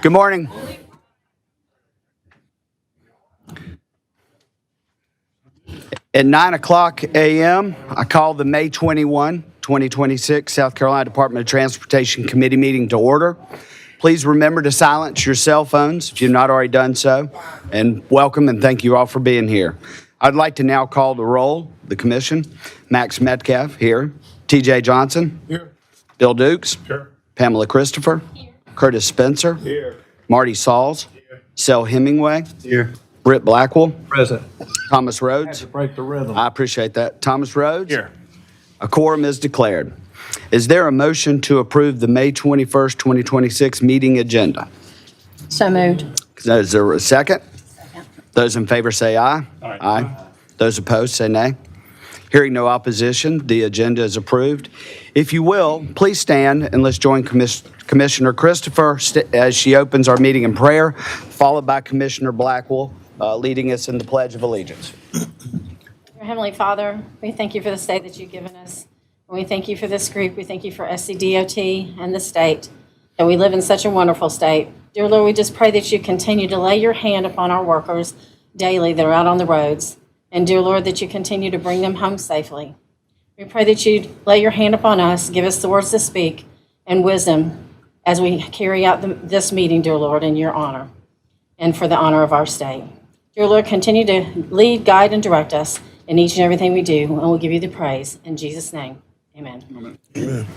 Good morning. At 9:00 a.m., I call the May 21, 2026 South Carolina Department of Transportation Committee meeting to order. Please remember to silence your cell phones if you've not already done so. And welcome and thank you all for being here. I'd like to now call the roll, the commission. Max Metcalf, here. TJ Johnson. Here. Bill Dukes. Here. Pamela Christopher. Here. Curtis Spencer. Here. Marty Sauls. Here. Sel Hemingway. Here. Britt Blackwell. Present. Thomas Rhodes. Had to break the rhythm. I appreciate that. Thomas Rhodes. Here. A quorum is declared. Is there a motion to approve the May 21st, 2026 meeting agenda? So moved. Is there a second? Second. Those in favor say aye. Aye. Those opposed say nay. Hearing no opposition, the agenda is approved. If you will, please stand and let's join Commissioner Christopher as she opens our meeting in prayer, followed by Commissioner Blackwell leading us in the Pledge of Allegiance. Dear Heavenly Father, we thank you for this day that you've given us. And we thank you for this group. We thank you for SCDOT and the state, that we live in such a wonderful state. Dear Lord, we just pray that you continue to lay your hand upon our workers daily that are out on the roads. And dear Lord, that you continue to bring them home safely. We pray that you lay your hand upon us, give us the words to speak and wisdom as we carry out this meeting, dear Lord, in your honor and for the honor of our state. Dear Lord, continue to lead, guide, and direct us in each and everything we do, and we'll give you the praise. In Jesus' name, amen. Amen.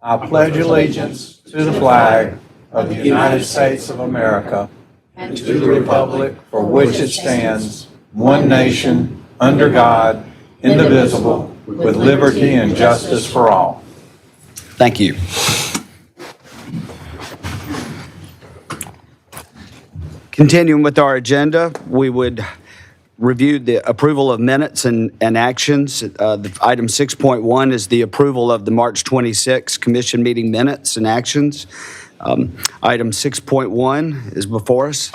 I pledge allegiance to the flag of the United States of America and to the republic for which it stands, one nation, under God, indivisible, with liberty and justice for all. Thank you. Continuing with our agenda, we would review the approval of minutes and actions. Item 6.1 is the approval of the March 26 commission meeting minutes and actions. Item 6.1 is before us.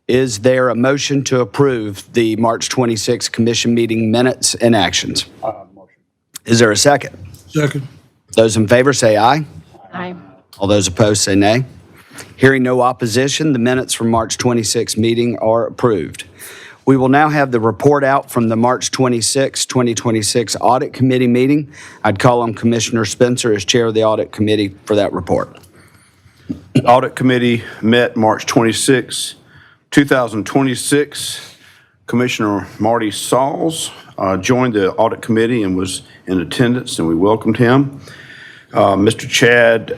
Is there a motion to approve the March 26 commission meeting minutes and actions? Motion. Is there a second? Second. Those in favor say aye. Aye. All those opposed say nay. Hearing no opposition, the minutes from March 26 meeting are approved. We will now have the report out from the March 26, 2026 Audit Committee meeting. I'd call on Commissioner Spencer as chair of the Audit Committee for that report. The Audit Committee met March 26, 2026. Commissioner Marty Sauls joined the Audit Committee and was in attendance, and we welcomed him. Mr. Chad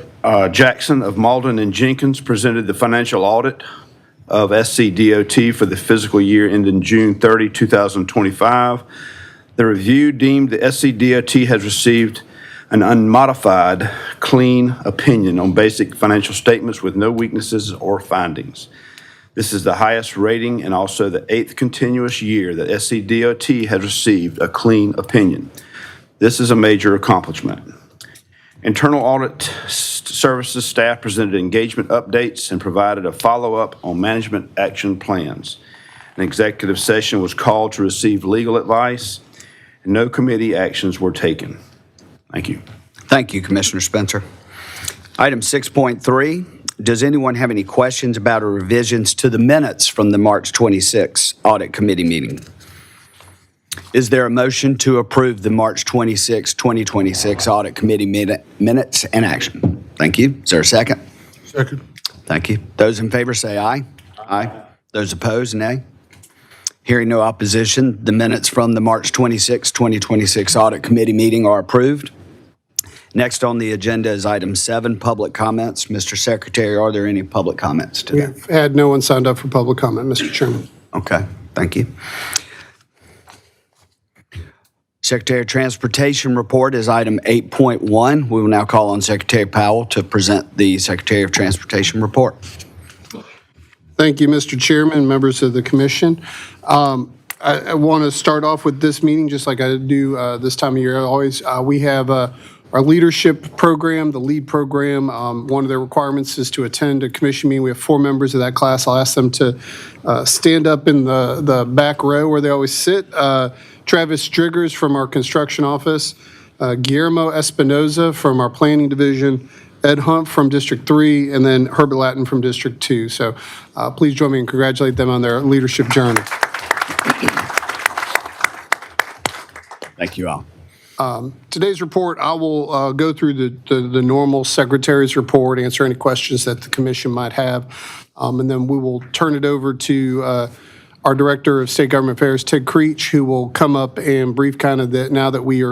Jackson of Malden and Jenkins presented the financial audit of SCDOT for the fiscal year ending June 30, 2025. The review deemed the SCDOT has received an unmodified, clean opinion on basic financial statements with no weaknesses or findings. This is the highest rating and also the 8th continuous year that SCDOT has received a clean opinion. This is a major accomplishment. Internal Audit Services staff presented engagement updates and provided a follow-up on management action plans. An executive session was called to receive legal advice, and no committee actions were taken. Thank you. Thank you, Commissioner Spencer. Item 6.3, does anyone have any questions about or revisions to the minutes from the March 26 Audit Committee meeting? Is there a motion to approve the March 26, 2026 Audit Committee minutes and action? Thank you. Is there a second? Second. Thank you. Those in favor say aye. Aye. Those opposed, nay. Hearing no opposition, the minutes from the March 26, 2026 Audit Committee meeting are approved. Next on the agenda is item 7, public comments. Mr. Secretary, are there any public comments today? We've had no one signed up for public comment, Mr. Chairman. Okay, thank you. Secretary of Transportation report is item 8.1. We will now call on Secretary Powell to present the Secretary of Transportation report. Thank you, Mr. Chairman, members of the commission. I want to start off with this meeting, just like I do this time of year. Always, we have our leadership program, the LEAD program. One of their requirements is to attend a commission meeting. We have 4 members of that class. I'll ask them to stand up in the back row where they always sit. Travis Driggers from our construction office, Guillermo Espinoza from our Planning Division, Ed Hunt from District 3, and then Herbert Latin from District 2. So please join me and congratulate them on their leadership journey. Thank you all. Today's report, I will go through the normal secretary's report, answer any questions that the commission might have, and then we will turn it over to our Director of State Government Affairs, Ted Creech, who will come up and brief kind of now that we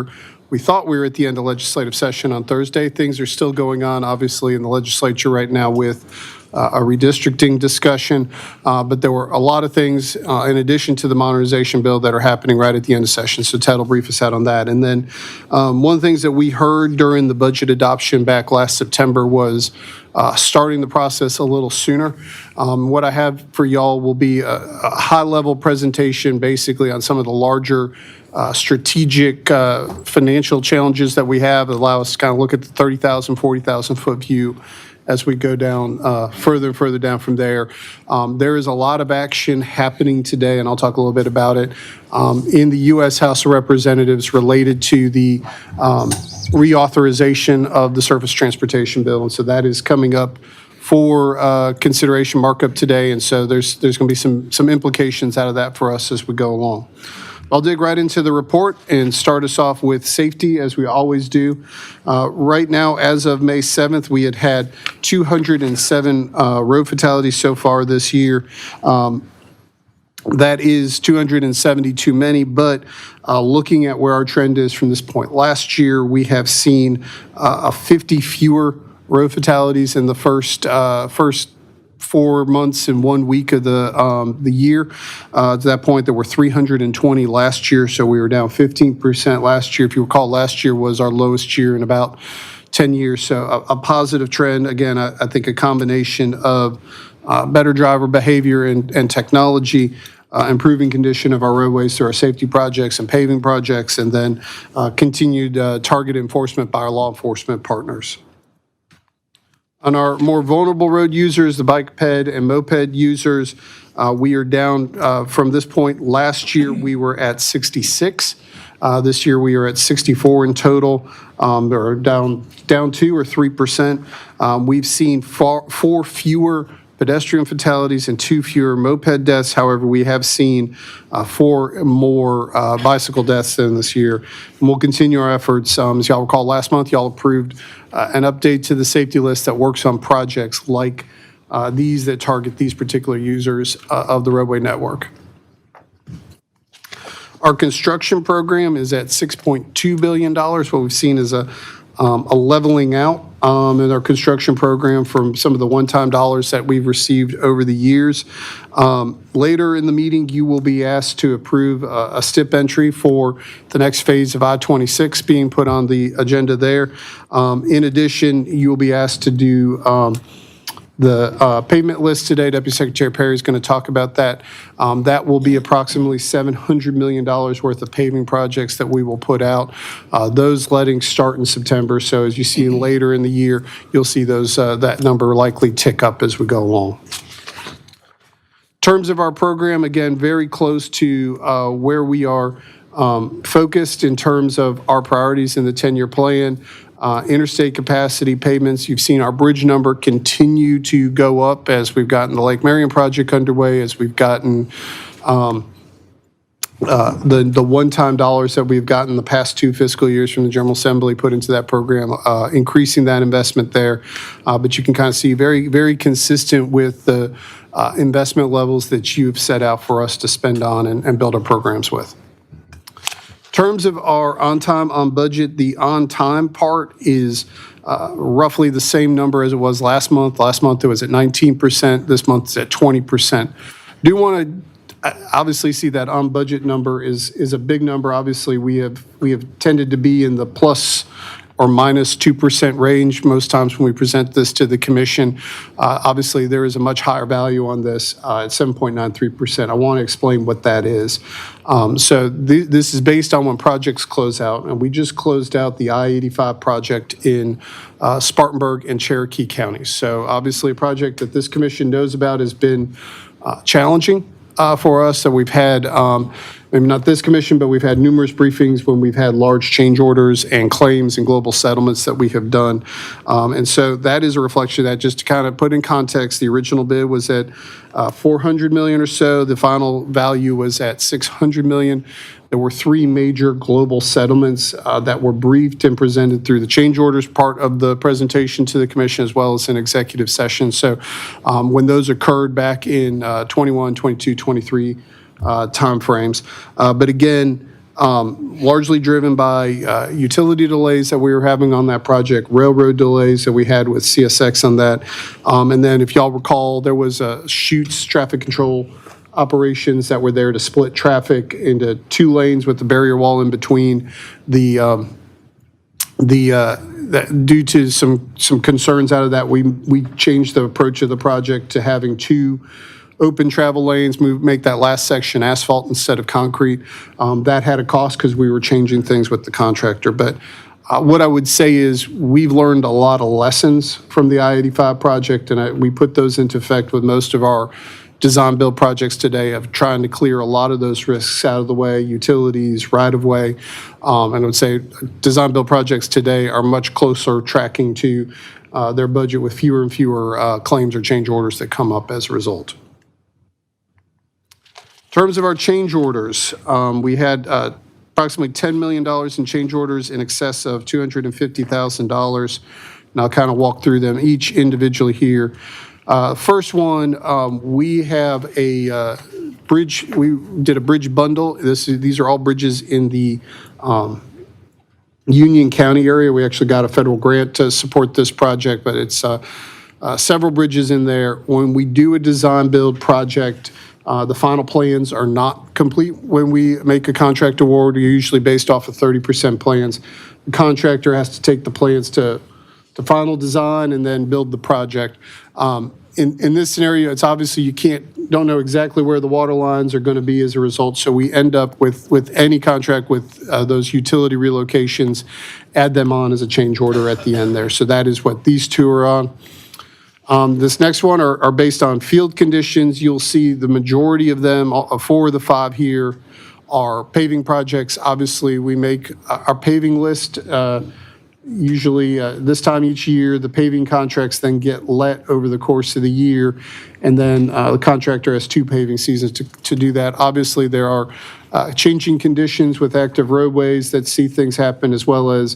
thought we were at the end of legislative session on Thursday. Things are still going on, obviously, in the legislature right now with a redistricting discussion, but there were a lot of things in addition to the modernization bill that are happening right at the end of session. So Ted will brief us out on that. And then one of the things that we heard during the budget adoption back last September was starting the process a little sooner. What I have for y'all will be a high-level presentation basically on some of the larger strategic financial challenges that we have that allow us to kind of look at the 30,000, 40,000 foot view as we go down further and further down from there. There is a lot of action happening today, and I'll talk a little bit about it, in the U.S. House of Representatives related to the reauthorization of the Surface Transportation Bill. And so that is coming up for consideration markup today. And so there's going to be some implications out of that for us as we go along. I'll dig right into the report and start us off with safety, as we always do. Right now, as of May 7th, we had 207 road fatalities so far this year. That is 270 too many, but looking at where our trend is from this point last year, we have seen 50 fewer road fatalities in the first 4 months and 1 week of the year. To that point, there were 320 last year, so we were down 15% last year. If you recall, last year was our lowest year in about 10 years, so a positive trend. Again, I think a combination of better driver behavior and technology, improving condition of our roadways through our safety projects and paving projects, and then continued target enforcement by our law enforcement partners. On our more vulnerable road users, the bike ped and moped users, we are down from this point. Last year, we were at 66. This year, we are at 64 in total, or down 2 or 3%. We've seen 4 fewer pedestrian fatalities and 2 fewer moped deaths. However, we have seen 4 more bicycle deaths than this year. And we'll continue our efforts. As y'all recall, last month, y'all approved an update to the safety list that works on projects like these that target these particular users of the roadway network. Our construction program is at $6.2 billion. What we've seen is a leveling out in our construction program from some of the one-time dollars that we've received over the years. Later in the meeting, you will be asked to approve a STIP entry for the next phase of I-26 being put on the agenda there. In addition, you will be asked to do the pavement list today. Deputy Secretary Perry is going to talk about that. That will be approximately $700 million worth of paving projects that we will put out. Those lettings start in September, so as you see later in the year, you'll see those that number likely tick up as we go along. In terms of our program, again, very close to where we are focused in terms of our priorities in the 10-year plan. Interstate capacity payments, you've seen our bridge number continue to go up as we've gotten the Lake Marion project underway, as we've gotten the one-time dollars that we've gotten the past 2 fiscal years from the General Assembly put into that program, increasing that investment there. But you can kind of see very, very consistent with the investment levels that you've set out for us to spend on and build our programs with. In terms of our on-time, on-budget, the on-time part is roughly the same number as it was last month. Last month, it was at 19%. This month, it's at 20%. Do want to obviously see that on-budget number is a big number. Obviously, we have tended to be in the plus or minus 2% range most times when we present this to the commission. Obviously, there is a much higher value on this at 7.93%. I want to explain what that is. So this is based on when projects close out, and we just closed out the I-85 project in Spartanburg and Cherokee counties. So obviously, a project that this commission knows about has been challenging for us. So we've had maybe not this commission, but we've had numerous briefings when we've had large change orders and claims and global settlements that we have done. And so that is a reflection of that. Just to kind of put in context, the original bid was at $400 million or so. The final value was at $600 million. There were three major global settlements that were briefed and presented through the change orders part of the presentation to the commission, as well as an executive session. So when those occurred back in 21, 22, 23 timeframes. But again, largely driven by utility delays that we were having on that project, railroad delays that we had with CSX on that. And then if y'all recall, there was chutes, traffic control operations that were there to split traffic into two lanes with the barrier wall in between. Due to some concerns out of that, we changed the approach of the project to having two open travel lanes, make that last section asphalt instead of concrete. That had a cost because we were changing things with the contractor. But what I would say is we've learned a lot of lessons from the I-85 project, and we put those into effect with most of our design-build projects today of trying to clear a lot of those risks out of the way, utilities, right-of-way. And I would say design-build projects today are much closer tracking to their budget with fewer and fewer claims or change orders that come up as a result. In terms of our change orders, we had approximately $10 million in change orders in excess of $250,000. And I'll kind of walk through them each individually here. First one, we have a bridge. We did a bridge bundle. These are all bridges in the Union County area. We actually got a federal grant to support this project, but it's several bridges in there. When we do a design build project, the final plans are not complete when we make a contract award. We're usually based off of 30% plans. The contractor has to take the plans to the final design and then build the project. In this scenario, it's obviously you don't know exactly where the water lines are going to be as a result. So we end up with any contract with those utility relocations, add them on as a change order at the end there. So that is what these two are on. This next one are based on field conditions. You'll see the majority of them, 4 of the 5 here, are paving projects. Obviously, we make our paving list usually this time each year. The paving contracts then get let over the course of the year, and then the contractor has 2 paving seasons to do that. Obviously, there are changing conditions with active roadways that see things happen, as well as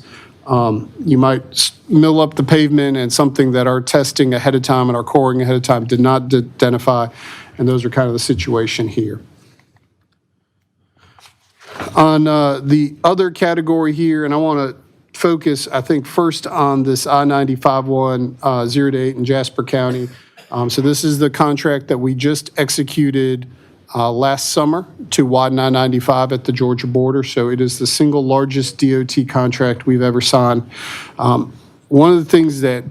you might mill up the pavement and something that our testing ahead of time and our coring ahead of time did not identify, and those are kind of the situation here. On the other category here, and I want to focus, I think, first on this I-95 one, 0 to 8 in Jasper County. So this is the contract that we just executed last summer to widen I-95 at the Georgia border. So it is the single largest DOT contract we've ever signed. One of the things that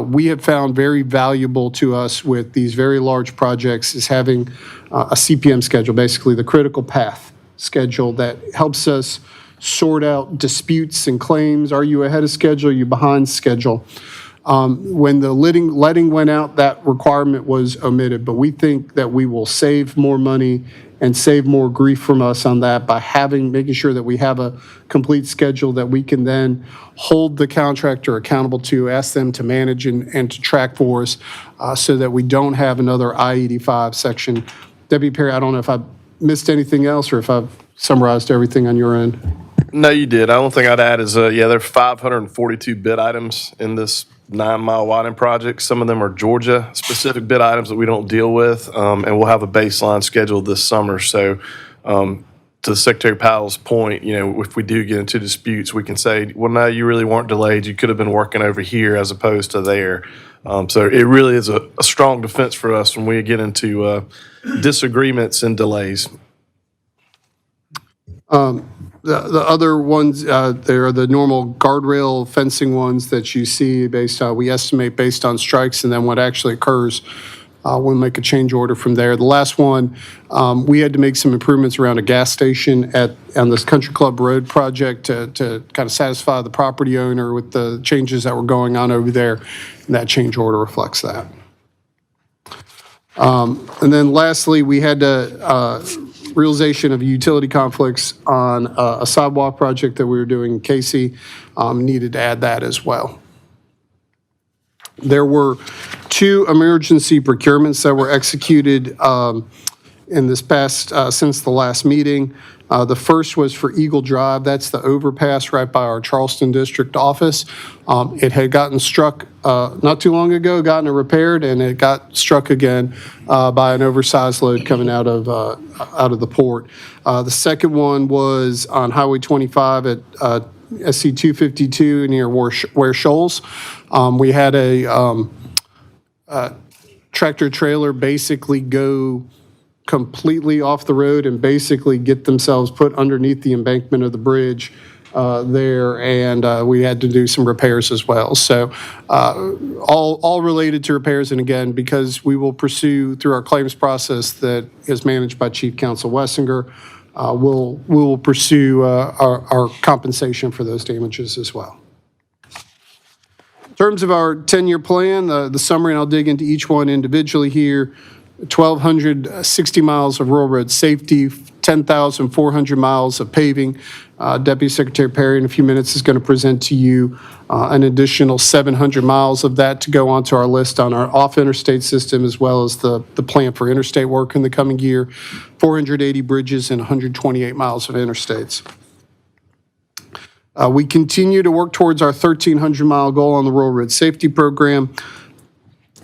we have found very valuable to us with these very large projects is having a CPM schedule, basically the critical path schedule that helps us sort out disputes and claims. Are you ahead of schedule? Are you behind schedule? When the letting went out, that requirement was omitted, but we think that we will save more money and save more grief from us on that by making sure that we have a complete schedule that we can then hold the contractor accountable to, ask them to manage and to track for us, so that we don't have another I-85 section. Deputy Perry, I don't know if I missed anything else or if I've summarized everything on your end. No, you did. The only thing I'd add is, there are 542 bid items in this 9-mile widening project. Some of them are Georgia-specific bid items that we don't deal with, and we'll have a baseline scheduled this summer. So to Secretary Powell's point, if we do get into disputes, we can say, well, no, you really weren't delayed. You could have been working over here as opposed to there. So it really is a strong defense for us when we get disagreements and delays. The other ones, they're the normal guardrail fencing ones that you see we estimate based on strikes and then what actually occurs. We'll make a change order from there. The last one, we had to make some improvements around a gas station on this Country Club Road project to kind of satisfy the property owner with the changes that were going on over there, and that change order reflects that. And then lastly, we had to realization of utility conflicts on a sidewalk project that we were doing in Casey. Needed to add that as well. There were 2 emergency procurements that were executed in this past, since the last meeting. The first was for Eagle Drive. That's the overpass right by our Charleston District office. It had gotten struck not too long ago, gotten it repaired, and it got struck again by an oversized load coming out of the port. The second one was on Highway 25 at SC 252 near Ware Shoals. We had a tractor trailer basically go completely off the road and basically get themselves put underneath the embankment of the bridge there, and we had to do some repairs as well. So all related to repairs, and again, because we will pursue through our claims process that is managed by Chief Counsel Wessinger, we will pursue our compensation for those damages as well. In terms of our 10-year plan, the summary, and I'll dig into each one individually here. 1,260 miles of rural road safety, 10,400 miles of paving. Deputy Secretary Perry in a few minutes is going to present to you an additional 700 miles of that to go onto our list on our off-interstate system, as well as the plan for interstate work in the coming year, 480 bridges and 128 miles of interstates. We continue to work towards our 1,300-mile goal on the rural road safety program.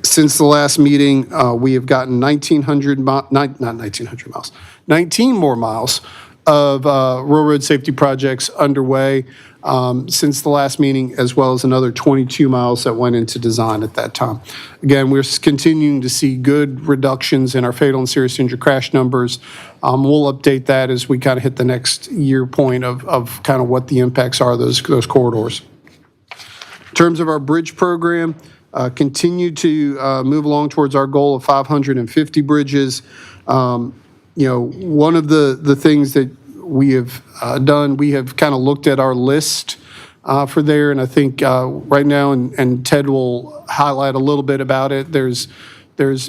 Since the last meeting, we have gotten 19 more miles of rural road safety projects underway since the last meeting, as well as another 22 miles that went into design at that time. Again, we're continuing to see good reductions in our fatal and serious injury crash numbers. We'll update that as we kind of hit the next year point of kind of what the impacts are of those corridors. In terms of our bridge program, continue to move along towards our goal of 550 bridges. One of the things that we have done, we have kind of looked at our list for there, and I think right now, and Ted will highlight a little bit about it, there's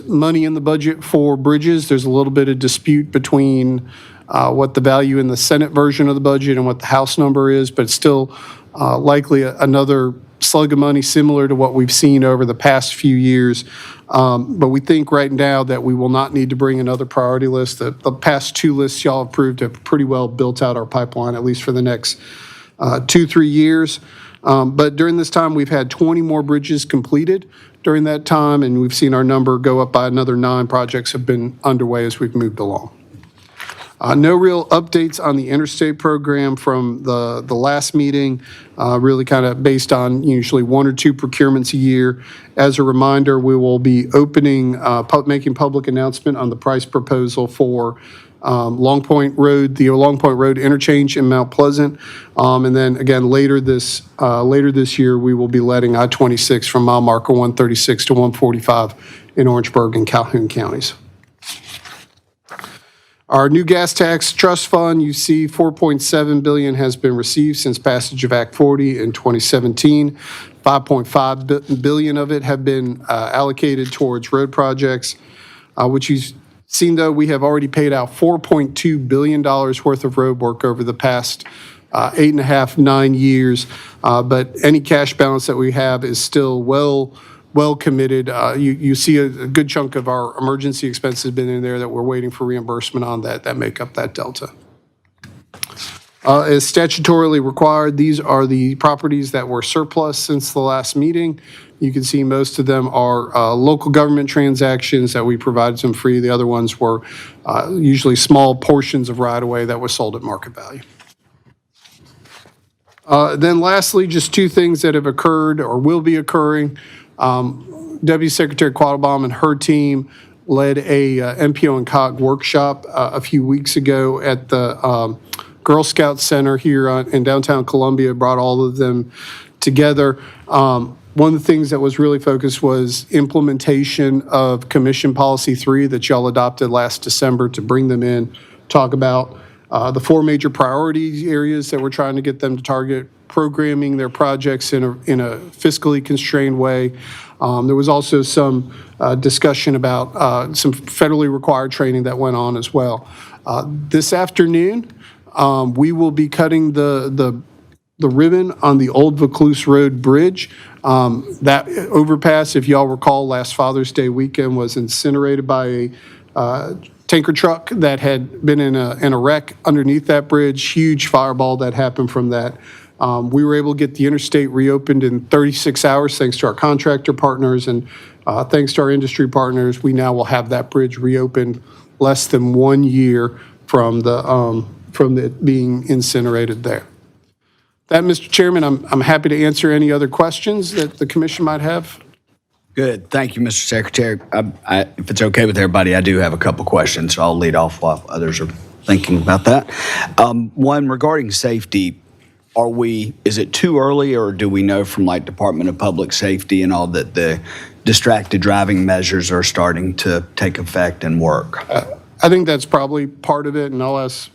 money in the budget for bridges. There's a little bit of dispute between what the value in the Senate version of the budget and what the House number is, but still likely another slug of money similar to what we've seen over the past few years. But we think right now that we will not need to bring another priority list. The past 2 lists y'all approved have pretty well built out our pipeline, at least for the next 2-3 years. But during this time, we've had 20 more bridges completed during that time, and we've seen our number go up by another 9 projects have been underway as we've moved along. No real updates on the interstate program from the last meeting, really kind of based on usually 1 or 2 procurements a year. As a reminder, we will be opening, making public announcement on the price proposal for Long Point Road, the Long Point Road interchange in Mount Pleasant. And then again, later this year, we will be letting I-26 from mile marker 136 to 145 in Orangeburg and Calhoun counties. Our new gas tax trust fund, you see $4.7 billion has been received since passage of Act 40 in 2017. $5.5 billion of it have been allocated towards road projects, which you've seen, though, we have already paid out $4.2 billion worth of road work over the past 8.5-9 years. But any cash balance that we have is still well committed. You see a good chunk of our emergency expenses have been in there that we're waiting for reimbursement on that make up that delta. As statutorily required, these are the properties that were surplus since the last meeting. You can see most of them are local government transactions that we provided them free. The other ones were usually small portions of right-of-way that was sold at market value. Then lastly, just 2 things that have occurred or will be occurring. Deputy Secretary Quattlebaum and her team led a MPO and COG workshop a few weeks ago at the Girl Scout Center here in downtown Columbia, brought all of them together. One of the things that was really focused was implementation of Commission Policy 3 that y'all adopted last December to bring them in, talk about the 4 major priority areas that we're trying to get them to target, programming their projects in a fiscally constrained way. There was also some discussion about some federally required training that went on as well. This afternoon, we will be cutting the ribbon on the Old Vaucluse Road Bridge. That overpass, if y'all recall, last Father's Day weekend was incinerated by a tanker truck that had been in a wreck underneath that bridge. Huge fireball that happened from that. We were able to get the interstate reopened in 36 hours thanks to our contractor partners and thanks to our industry partners. We now will have that bridge reopened less than 1 year from it being incinerated there. That, Mr. Chairman, I'm happy to answer any other questions that the commission might have. Good. Thank you, Mr. Secretary. If it's okay with everybody, I do have a couple questions, so I'll lead off while others are thinking about that. One, regarding safety, is it too early, or do we know from like Department of Public Safety and all that the distracted driving measures are starting to take effect and work? I think that's probably part of it, and I'll ask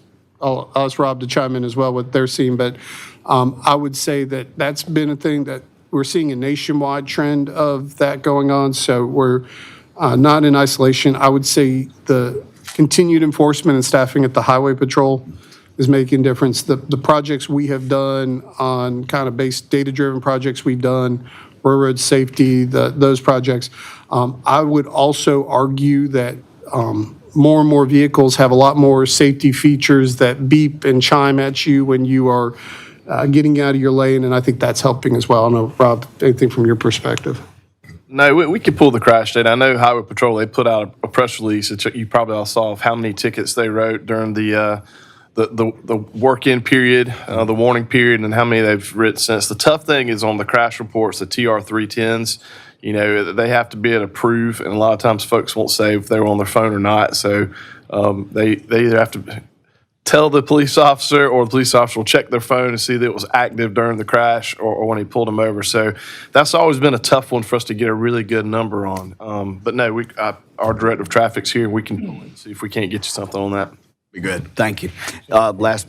Rob to chime in as well what they're seeing, but I would say that that's been a thing that we're seeing a nationwide trend of that going on, so we're not in isolation. I would say the continued enforcement and staffing at the Highway Patrol is making a difference. The projects we have done on kind of based data-driven projects we've done, railroad safety, those projects, I would also argue that more and more vehicles have a lot more safety features that beep and chime at you when you are getting out of your lane, and I think that's helping as well. I don't know, Rob, anything from your perspective? No, we could pull the crash data. I know Highway Patrol, they put out a press release that you probably all saw of how many tickets they wrote during the work-in period, the warning period, and how many they've written since. The tough thing is on the crash reports, the TR-310s, they have to be able to prove, and a lot of times folks won't say if they were on their phone or not, so they either have to tell the police officer, or the police officer will check their phone to see that it was active during the crash or when he pulled them over. So that's always been a tough one for us to get a really good number on. But no, our director of traffic's here. We can see if we can't get you something on that. Be good. Thank you. Last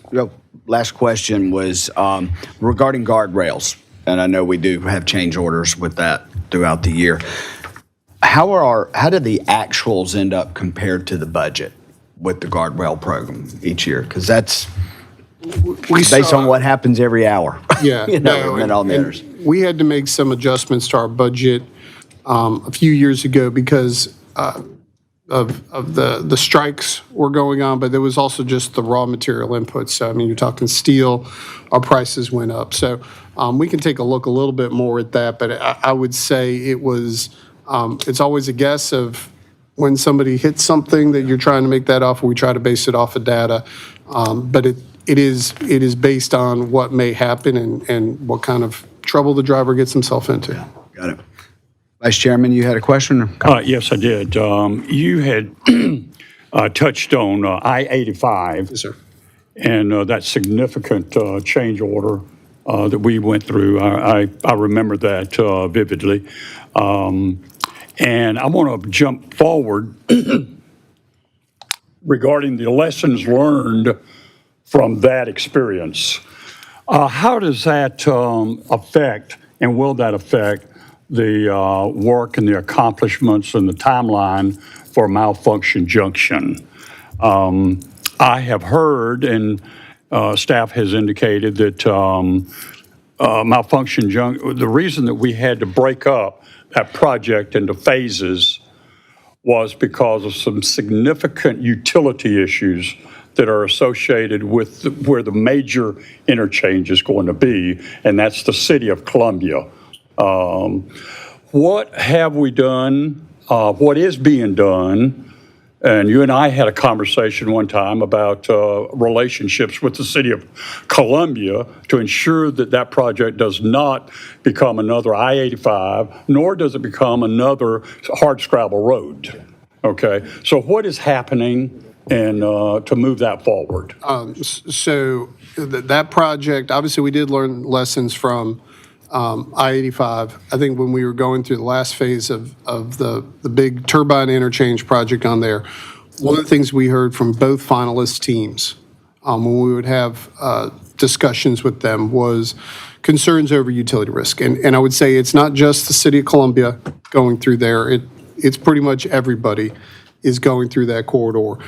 question was regarding guardrails, and I know we do have change orders with that throughout the year. How do the actuals end up compared to the budget with the guardrail program each year? Because that's based on what happens every hour. Yeah. And we had to make some adjustments to our budget a few years ago because of the strikes were going on, but there was also just the raw material inputs. So, I mean, you're talking steel, our prices went up. So we can take a look a little bit more at that, but I would say it's always a guess of when somebody hits something that you're trying to make that off, we try to base it off of data. But it is based on what may happen and what kind of trouble the driver gets himself into. Got it. Vice Chairman, you had a question? Yes, I did. You had touched on I-85. Yes, sir. And that significant change order that we went through. I remember that vividly. And I want to jump forward regarding the lessons learned from that experience. How does that affect, and will that affect, the work and the accomplishments and the timeline for Malfunction Junction? I have heard, and staff has indicated that Malfunction Junction, the reason that we had to break up that project into phases was because of some significant utility issues that are associated with where the major interchange is going to be, and that's the city of Columbia. What have we done? What is being done? And you and I had a conversation one time about relationships with the city of Columbia to ensure that that project does not become another I-85, nor does it become another hardscrabble road. Okay, so what is happening and to move that forward? So that project, obviously we did learn lessons from I-85. I think when we were going through the last phase of the big turbine interchange project on there, one of the things we heard from both finalist teams when we would have discussions with them was concerns over utility risk. And I would say it's not just the city of Columbia going through there. It's pretty much everybody is going through that corridor.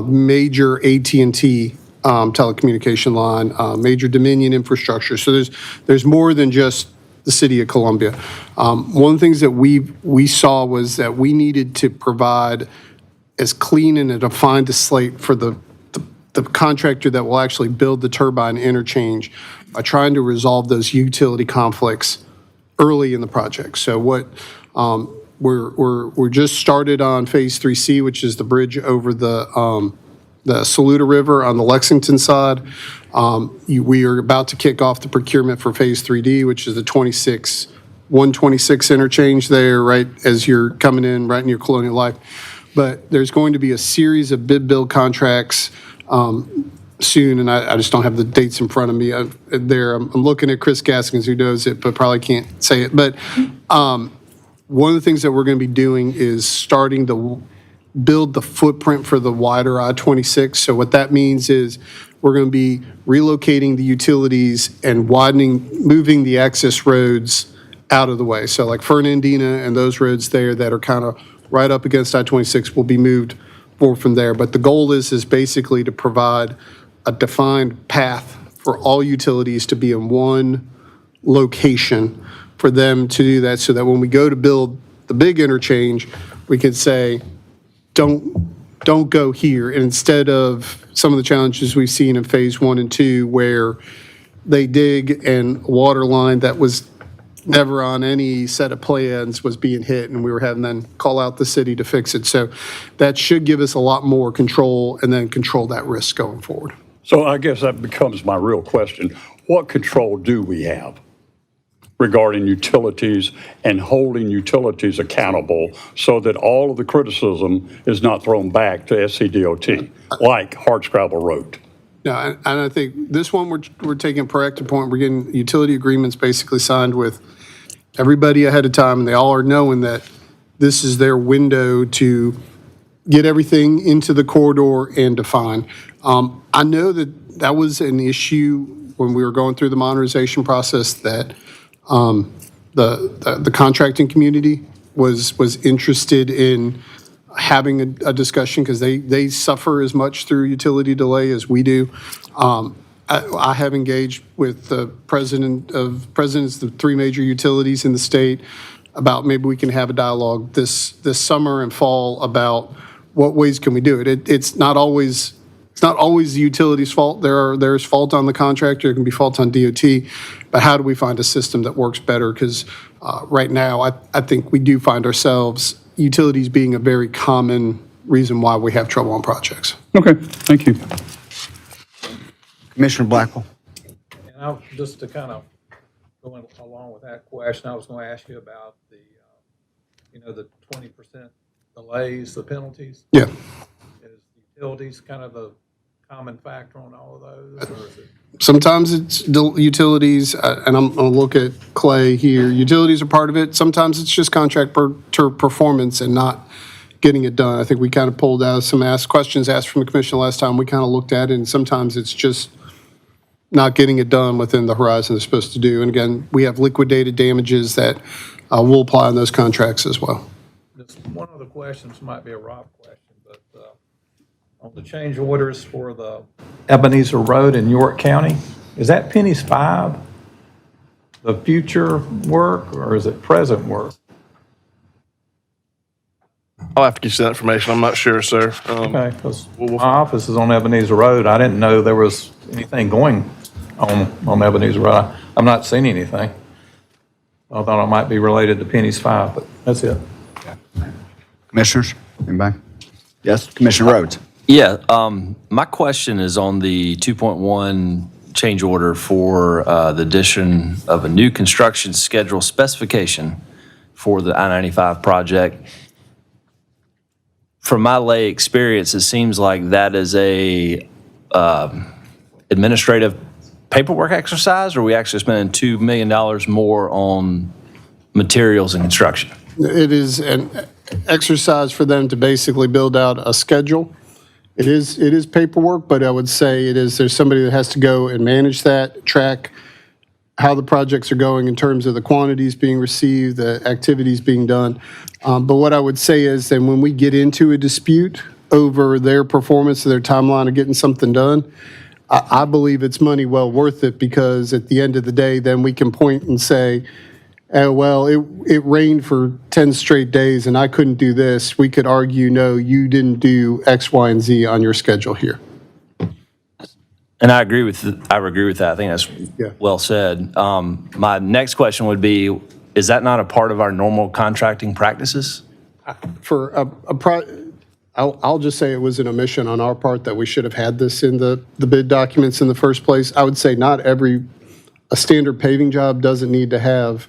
Major AT&T telecommunication line, major Dominion infrastructure. So there's more than just the city of Columbia. One of the things that we saw was that we needed to provide as clean and a defined a slate for the contractor that will actually build the turbine interchange by trying to resolve those utility conflicts early in the project. So what we're just started on Phase 3C, which is the bridge over the Saluda River on the Lexington side. We are about to kick off the procurement for Phase 3D, which is the 126 interchange there, right as you're coming in, right in your Colonial Life. But there's going to be a series of bid build contracts soon, and I just don't have the dates in front of me. I'm looking at Chris Gaskins, who knows it, but probably can't say it. But one of the things that we're going to be doing is starting to build the footprint for the wider I-26. So what that means is we're going to be relocating the utilities and moving the access roads out of the way. So like Fernandina and those roads there that are kind of right up against I-26 will be moved forward from there. But the goal is basically to provide a defined path for all utilities to be in one location for them to do that, so that when we go to build the big interchange, we can say, don't go here. And instead of some of the challenges we've seen in Phase 1 and 2, where they dig and a water line that was never on any set of plans was being hit, and we were having then call out the city to fix it. So that should give us a lot more control and then control that risk going forward. So I guess that becomes my real question. What control do we have regarding utilities and holding utilities accountable so that all of the criticism is not thrown back to SCDOT, like Hardscrabble Road? Yeah, and I think this one we're taking a proactive point. We're getting utility agreements basically signed with everybody ahead of time, and they all are knowing that this is their window to get everything into the corridor and define. I know that was an issue when we were going through the modernization process, that the contracting community was interested in having a discussion, because they suffer as much through utility delay as we do. I have engaged with the presidents of the three major utilities in the state about maybe we can have a dialogue this summer and fall about what ways can we do it. It's not always the utility's fault. There's fault on the contractor. It can be fault on DOT. But how do we find a system that works better? Because right now, I think we do find ourselves, utilities being a very common reason why we have trouble on projects. Okay, thank you. Commissioner Blackwell. And just to kind of go along with that question, I was going to ask you about the 20% delays, the penalties. Yeah. Is utilities kind of the common factor on all of those, or is it? Sometimes it's utilities, and I'm going to look at Clay here. Utilities are part of it. Sometimes it's just contractor performance and not getting it done. I think we kind of pulled out some questions asked from the commission last time. We kind of looked at it, and sometimes it's just not getting it done within the horizon they're supposed to do. And again, we have liquidated damages that will apply on those contracts as well. Just one other question, this might be a Rob question, but on the change orders for the Ebenezer Road in York County, is that pennies 5 the future work, or is it present work? I'll have to get you that information. I'm not sure, sir. Okay, because my office is on Ebenezer Road. I didn't know there was anything going on Ebenezer Road. I've not seen anything. I thought it might be related to pennies 5, but that's it. Commissioners, anybody? Yes, Commissioner Rhodes. Yeah, my question is on the 2.1 change order for the addition of a new construction schedule specification for the I-95 project. From my lay experience, it seems like that is a administrative paperwork exercise, or are we actually spending $2 million more on materials and construction? It is an exercise for them to basically build out a schedule. It is paperwork, but I would say there's somebody that has to go and manage that, track how the projects are going in terms of the quantities being received, the activities being done. But what I would say is that when we get into a dispute over their performance, their timeline of getting something done, I believe it's money well worth it, because at the end of the day, then we can point and say, well, it rained for 10 straight days and I couldn't do this. We could argue, no, you didn't do X, Y, and Z on your schedule here. And I agree with that. I think that's well said. My next question would be, is that not a part of our normal contracting practices? For I'll just say it was an omission on our part that we should have had this in the bid documents in the first place. I would say a standard paving job doesn't need to have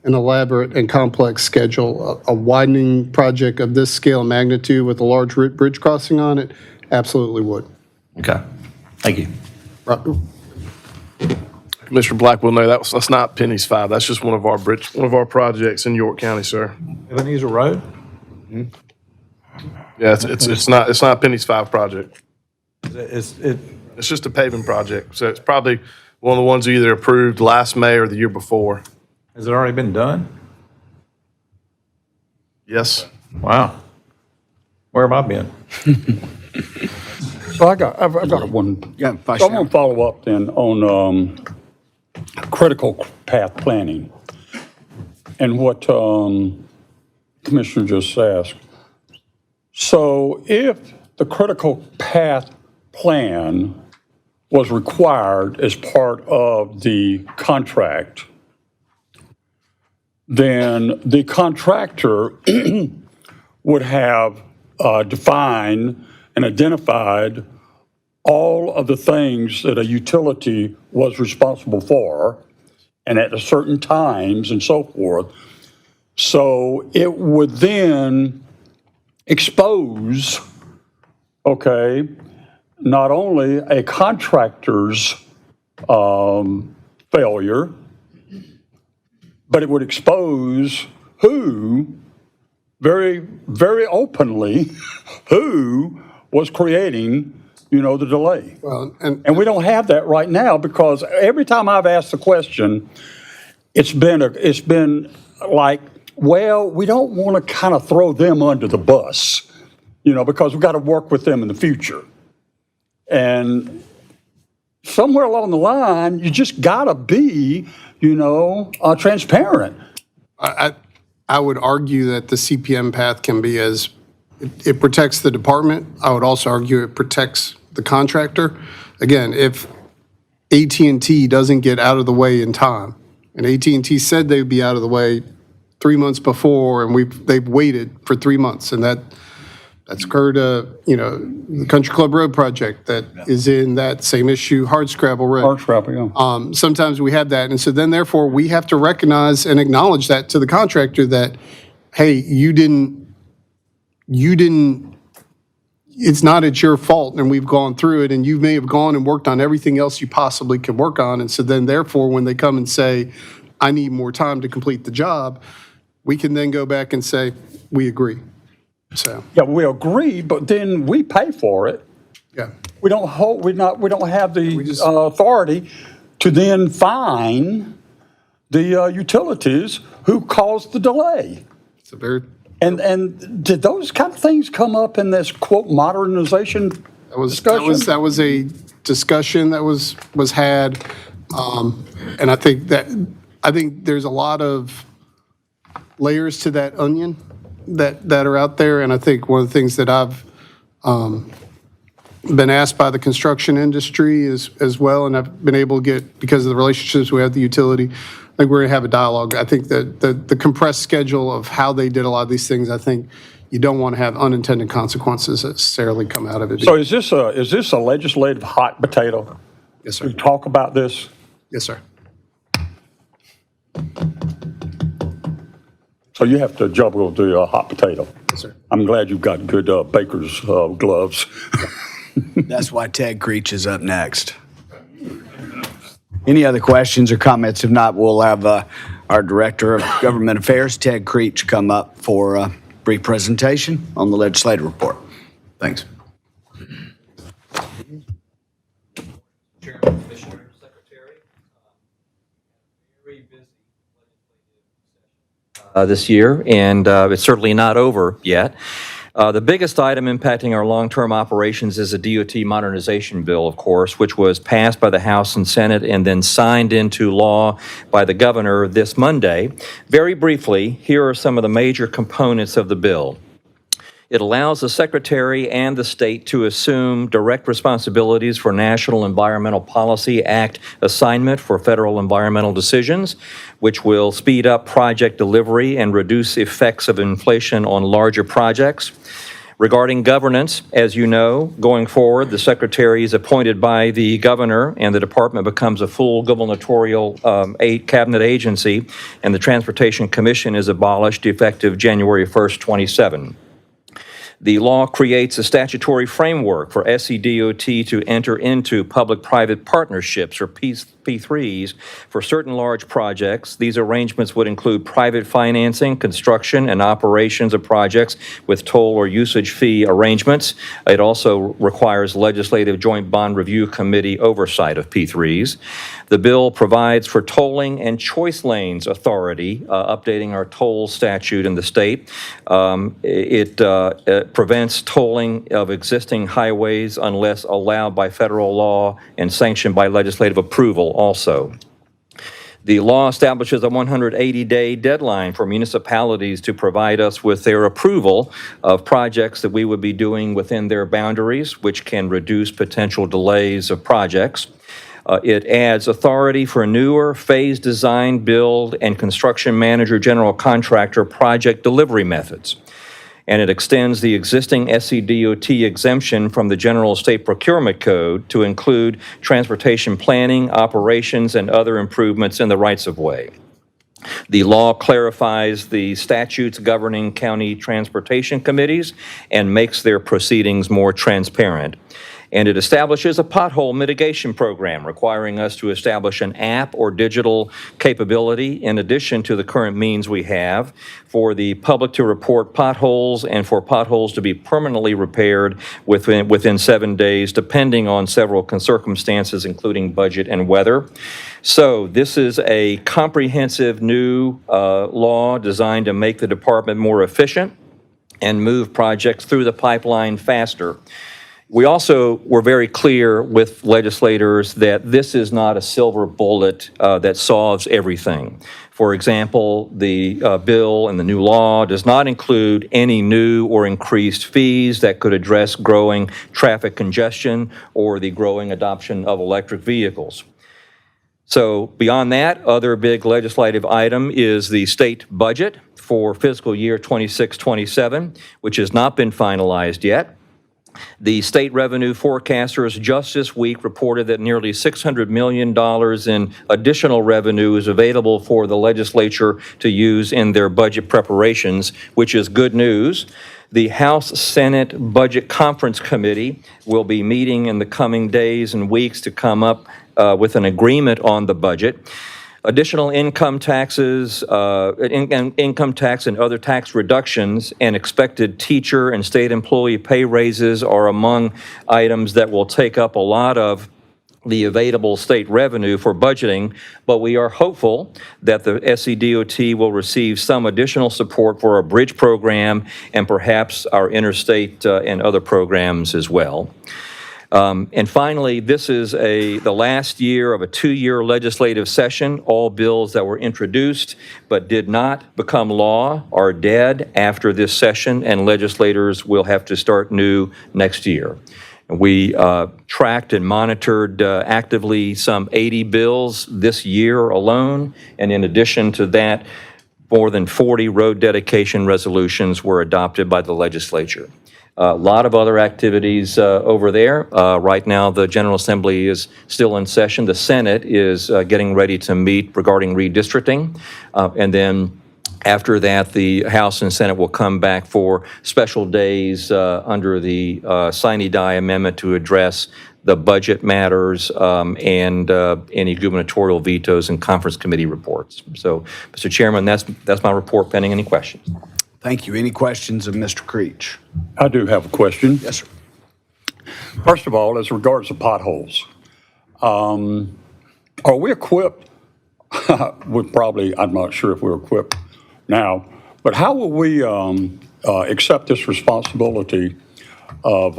an elaborate and complex schedule. A widening project of this scale and magnitude with a large bridge crossing on it absolutely would. Okay, thank you. Commissioner Blackwell, no, that's not Penny's 5. That's just one of our projects in York County, sir. Ebenezer Road? Yeah, it's not Penny's 5 project. It's It's just a paving project. So it's probably one of the ones you either approved last May or the year before. Has it already been done? Yes. Wow. Where have I been? So I've got one. Yeah, Vice So I'm Chair. going to follow up then on critical path planning and what Commissioner just asked. So if the critical path plan was required as part of the contract, then the contractor would have defined and identified all of the things that a utility was responsible for, and at certain times and so forth. So it would then expose, okay, not only a contractor's failure, but it would expose who, very, very openly, who was creating, the delay. Well, And we don't have that right now, because every time I've asked the question, it's been like, well, we don't want to kind of throw them under the bus, because we've got to work with them in the future. And somewhere along the line, you just got to be, transparent. I would argue that the CPM path can be it protects the department. I would also argue it protects the contractor. Again, if AT&T doesn't get out of the way in time, and AT&T said they'd be out of the way 3 months before, and they've waited for 3 months, and that's occurred, the Country Club Road project that is in that same issue, Hardscrabble Road. Hardscrabble, yeah. Sometimes we have that, and so then therefore we have to recognize and acknowledge that to the contractor that, hey, you didn't, it's not at your fault, and we've gone through it, and you may have gone and worked on everything else you possibly could work on, and so then therefore when they come and say, I need more time to complete the job, we can then go back and say, we agree. So, Yeah, we agree, but then we pay for it. yeah. We don't have the authority to then fine the utilities who caused the delay. It's a very, And did those kind of things come up in this quote modernization discussion? that was a discussion that was had, and I think there's a lot of layers to that onion that are out there, and I think one of the things that I've been asked by the construction industry as well, and I've been able to get, because of the relationships we have with the utility, I think we're going to have a dialogue. I think that the compressed schedule of how they did a lot of these things, I think you don't want to have unintended consequences necessarily come out of it. So is this a legislative hot potato? Yes, sir. We talk about this? Yes, sir. So you have to juggle the hot potato. Yes, sir. I'm glad you've got good baker's gloves. That's why Ted Creech is up next. Any other questions or comments? If not, we'll have our Director of Government Affairs, Ted Creech, come up for a brief presentation on the legislative report. Thanks. Chairman, Commissioner, Secretary. this year, and it's certainly not over yet. The biggest item impacting our long-term operations is the DOT modernization bill, of course, which was passed by the House and Senate and then signed into law by the governor this Monday. Very briefly, here are some of the major components of the bill. It allows the Secretary and the state to assume direct responsibilities for National Environmental Policy Act assignment for federal environmental decisions, which will speed up project delivery and reduce effects of inflation on larger projects. Regarding governance, as you know, going forward, the Secretary is appointed by the governor and the department becomes a full gubernatorial cabinet agency, and the Transportation Commission is abolished effective January 1st, 2027. The law creates a statutory framework for SCDOT to enter into public-private partnerships, or P3s, for certain large projects. These arrangements would include private financing, construction, and operations of projects with toll or usage fee arrangements. It also requires legislative joint bond review committee oversight of P3s. The bill provides for tolling and choice lanes authority, updating our toll statute in the state. It prevents tolling of existing highways unless allowed by federal law and sanctioned by legislative approval also. The law establishes a 180-day deadline for municipalities to provide us with their approval of projects that we would be doing within their boundaries, which can reduce potential delays of projects. It adds authority for newer phase design, build, and construction manager general contractor project delivery methods. And it extends the existing SCDOT exemption from the General State Procurement Code to include transportation planning, operations, and other improvements in the rights-of-way. The law clarifies the statutes governing county transportation committees and makes their proceedings more transparent. And it establishes a pothole mitigation program requiring us to establish an app or digital capability in addition to the current means we have for the public to report potholes and for potholes to be permanently repaired within 7 days, depending on several circumstances, including budget and weather. So this is a comprehensive new law designed to make the department more efficient and move projects through the pipeline faster. We also were very clear with legislators that this is not a silver bullet that solves everything. For example, the bill and the new law does not include any new or increased fees that could address growing traffic congestion or the growing adoption of electric vehicles. So beyond that, other big legislative item is the state budget for fiscal year 26-27, which has not been finalized yet. The state revenue forecasters just this week reported that nearly $600 million in additional revenue is available for the legislature to use in their budget preparations, which is good news. The House Senate Budget Conference Committee will be meeting in the coming days and weeks to come up with an agreement on the budget. Additional income taxes, income tax and other tax reductions, and expected teacher and state employee pay raises are among items that will take up a lot of the available state revenue for budgeting, but we are hopeful that the SCDOT will receive some additional support for our bridge program and perhaps our interstate and other programs as well. And finally, this is the last year of a 2-year legislative session. All bills that were introduced but did not become law are dead after this session, and legislators will have to start new next year. We tracked and monitored actively some 80 bills this year alone, and in addition to that, more than 40 road dedication resolutions were adopted by the legislature. A lot of other activities over there. Right now, the General Assembly is still in session. The Senate is getting ready to meet regarding redistricting. And then after that, the House and Senate will come back for special days under the sine die amendment to address the budget matters and any gubernatorial vetoes and conference committee reports. So, Mr. Chairman, that's my report pending any questions. Thank you. Any questions of Mr. Creech? I do have a question. Yes, sir. First of all, as regards to potholes, are we equipped? I'm not sure if we're equipped Now, but how will we accept this responsibility of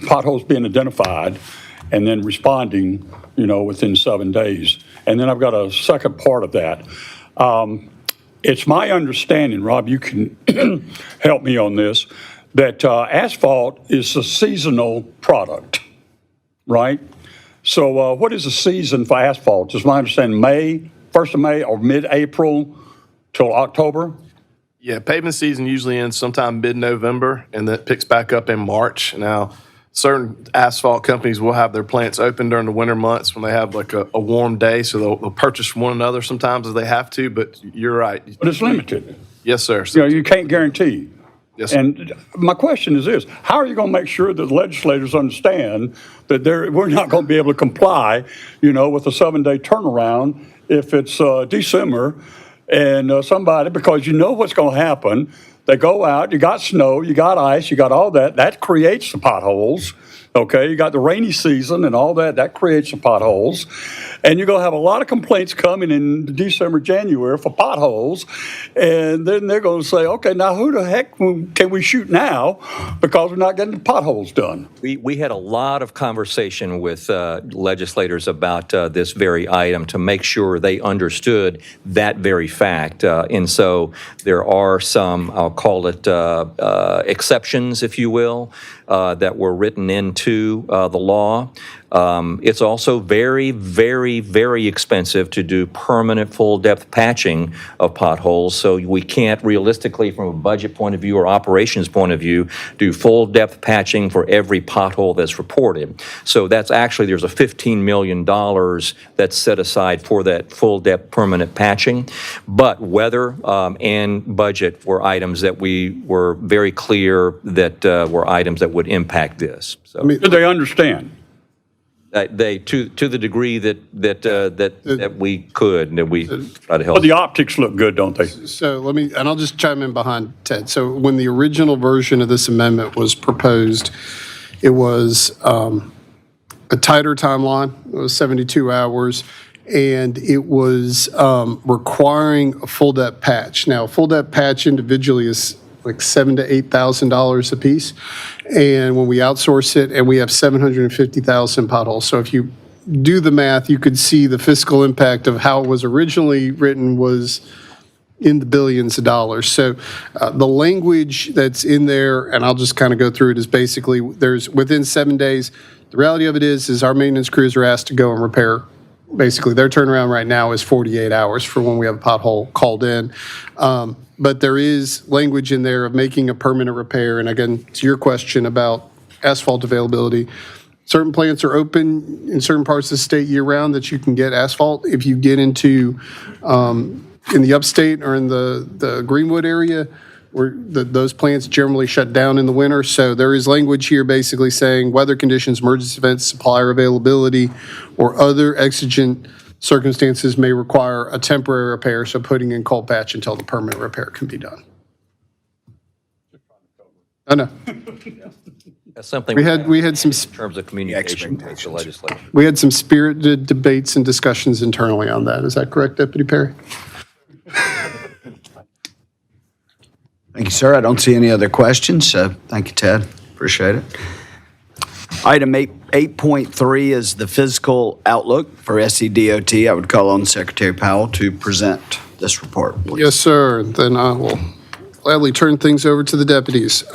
potholes being identified and then responding, within 7 days? And then I've got a second part of that. It's my understanding, Rob, you can help me on this, that asphalt is a seasonal product, right? So what is the season for asphalt? Is my understanding May, 1st of May, or mid-April till October? Yeah, paving season usually ends sometime mid-November, and then it picks back up in March. Now, certain asphalt companies will have their plants open during the winter months when they have like a warm day, so they'll purchase from one another sometimes if they have to, but you're right. But it's limited. Yes, sir. You can't guarantee. Yes, sir. And my question is this: how are you going to make sure that the legislators understand that we're not going to be able to comply, with a 7-day turnaround if it's December and somebody, because what's going to happen? They go out, you got snow, you got ice, you got all that. That creates the potholes. Okay, you got the rainy season and all that. That creates the potholes. And you're going to have a lot of complaints coming in December, January for potholes. And then they're going to say, okay, now who the heck can we shoot now because we're not getting the potholes done? We had a lot of conversation with legislators about this very item to make sure they understood that very fact. And so there are some, I'll call it exceptions, if you will, that were written into the law. It's also very, very, very expensive to do permanent full-depth patching of potholes, so we can't realistically, from a budget point of view or operations point of view, do full-depth patching for every pothole that's reported. So that's actually, there's a $15 million that's set aside for that full-depth permanent patching. But weather and budget were items that we were very clear that were items that would impact this. So Did they understand? they to the degree that we could, that we try to help. But the optics look good, don't they? So and I'll just chime in behind Ted. So when the original version of this amendment was proposed, it was a tighter timeline. It was 72 hours. And it was requiring a full depth patch. Now, a full depth patch individually is like $7,000 to $8,000 a piece. And when we outsource it, and we have 750,000 potholes. So if you do the math, you could see the fiscal impact of how it was originally written was in the billions of dollars. So the language that's in there, and I'll just kind of go through it, is basically there's within 7 days. The reality of it is our maintenance crews are asked to go and repair. Basically, their turnaround right now is 48 hours for when we have a pothole called in. But there is language in there of making a permanent repair. And again, to your question about asphalt availability, certain plants are open in certain parts of the state year-round that you can get asphalt. If you get into in the upstate or in the Greenwood area, where those plants generally shut down in the winter. So there is language here basically saying weather conditions, emergency events, supplier availability, or other exigent circumstances may require a temporary repair, so putting in cold patch until the permanent repair can be done. I know. That's something We had some in terms of communication with the legislature. we had some spirited debates and discussions internally on that. Is that correct, Deputy Perry? Thank you, sir. I don't see any other questions, so thank you, Ted. Appreciate it. Item 8.3 is the fiscal outlook for SCDOT. I would call on Secretary Powell to present this report, please. Yes, sir. Then I will gladly turn things over to the deputies.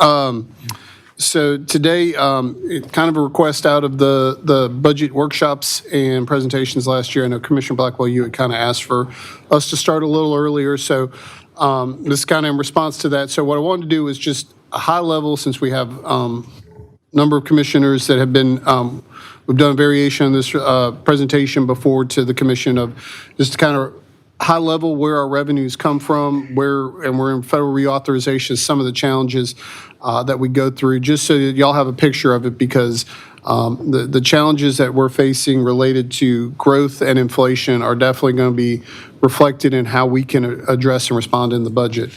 So today, kind of a request out of the budget workshops and presentations last year. I know Commissioner Blackwell, you had kind of asked for us to start a little earlier. So this is kind of in response to that. So what I wanted to do is just a high level, since we have number of commissioners that have been, we've done a variation on this presentation before to the commission of just kind of high level where our revenues come from, and we're in federal reauthorization, some of the challenges that we go through, just so that y'all have a picture of it, because the challenges that we're facing related to growth and inflation are definitely going to be reflected in how we can address and respond in the budget.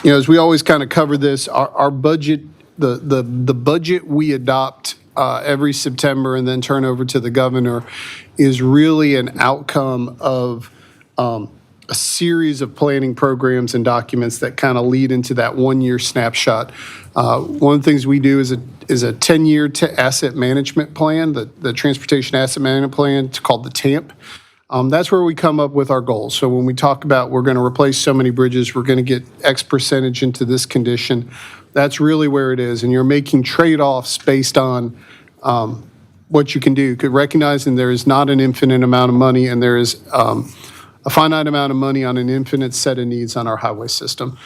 As we always kind of cover this, our budget, the budget we adopt every September and then turn over to the governor is really an outcome of a series of planning programs and documents that kind of lead into that one-year snapshot. One of the things we do is a 10-year asset management plan, the Transportation Asset Management Plan. It's called the TAMP. That's where we come up with our goals. So when we talk about we're going to replace so many bridges, we're going to get X percentage into this condition, that's really where it is. And you're making trade-offs based on what you can do. Recognizing there is not an infinite amount of money, and there is a finite amount of money on an infinite set of needs on our highway system.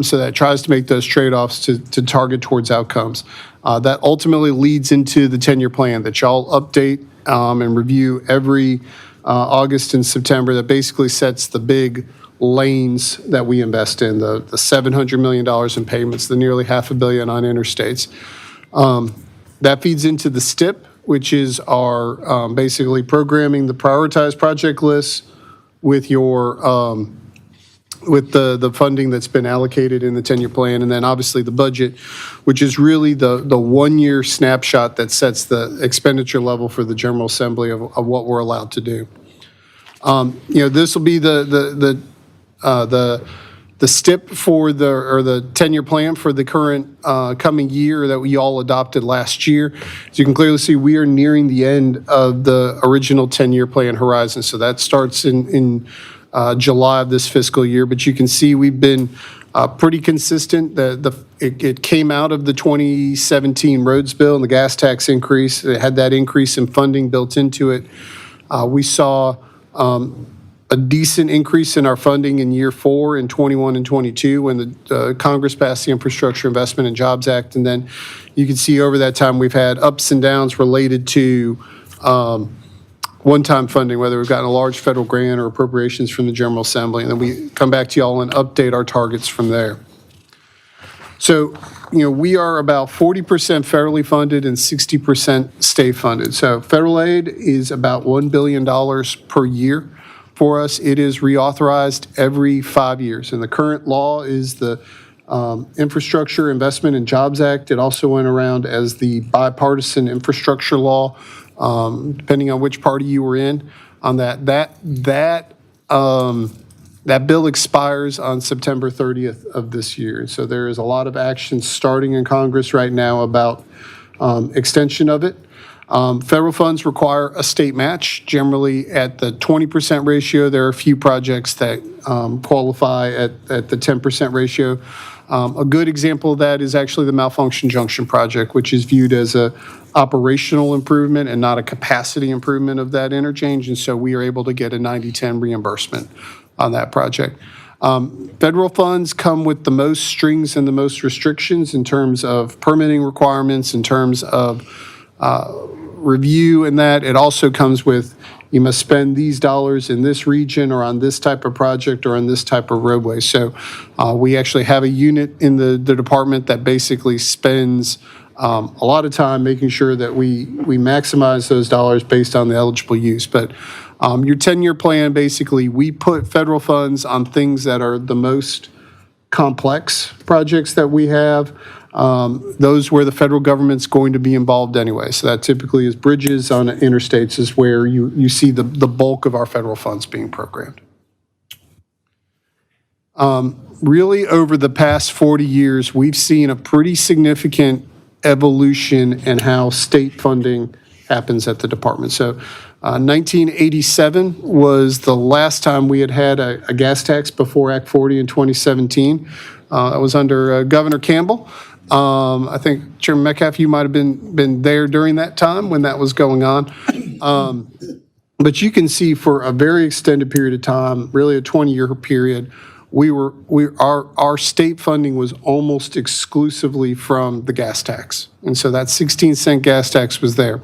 So that tries to make those trade-offs to target towards outcomes. That ultimately leads into the 10-year plan that y'all update and review every August and September, that basically sets the big lanes that we invest in, the $700 million in payments, the nearly $500 million on interstates. That feeds into the STIP, which is our basically programming the prioritized project lists with your with the funding that's been allocated in the 10-year plan, and then obviously the budget, which is really the one-year snapshot that sets the expenditure level for the General Assembly of what we're allowed to do. This will be the STIP for the 10-year plan for the current coming year that we all adopted last year. As you can clearly see, we are nearing the end of the original 10-year plan horizon. So that starts in July of this fiscal year. But you can see we've been pretty consistent. It came out of the 2017 roads bill and the gas tax increase. It had that increase in funding built into it. We saw a decent increase in our funding in year 4 in 21 and 22 when the Congress passed the Infrastructure Investment and Jobs Act. And then you can see over that time we've had ups and downs related to one-time funding, whether we've gotten a large federal grant or appropriations from the General Assembly. And then we come back to y'all and update our targets from there. So, we are about 40% federally funded and 60% state funded. So federal aid is about $1 billion per year. For us, it is reauthorized every 5 years. And the current law is the Infrastructure Investment and Jobs Act. It also went around as the bipartisan infrastructure law, depending on which party you were in on that. That bill expires on September 30th of this year. So there is a lot of action starting in Congress right now about extension of it. Federal funds require a state match, generally at the 20% ratio. There are a few projects that qualify at the 10% ratio. A good example of that is actually the Malfunction Junction project, which is viewed as a operational improvement and not a capacity improvement of that interchange. And so we are able to get a 90/10 reimbursement on that project. Federal funds come with the most strings and the most restrictions in terms of permitting requirements, in terms of review, and that it also comes with you must spend these dollars in this region or on this type of project or on this type of roadway. So we actually have a unit in the department that basically spends a lot of time making sure that we maximize those dollars based on the eligible use. But your 10-year plan, basically, we put federal funds on things that are the most complex projects that we have. Those where the federal government's going to be involved anyway. So that typically is bridges on interstates is where you see the bulk of our federal funds being programmed. Really, over the past 40 years, we've seen a pretty significant evolution in how state funding happens at the department. So 1987 was the last time we had a gas tax before Act 40 in 2017. That was under Governor Campbell. I think Chairman Metcalf, you might have been there during that time when that was going on. But you can see for a very extended period of time, really a 20-year period, our state funding was almost exclusively from the gas tax. And so that 16-cent gas tax was there.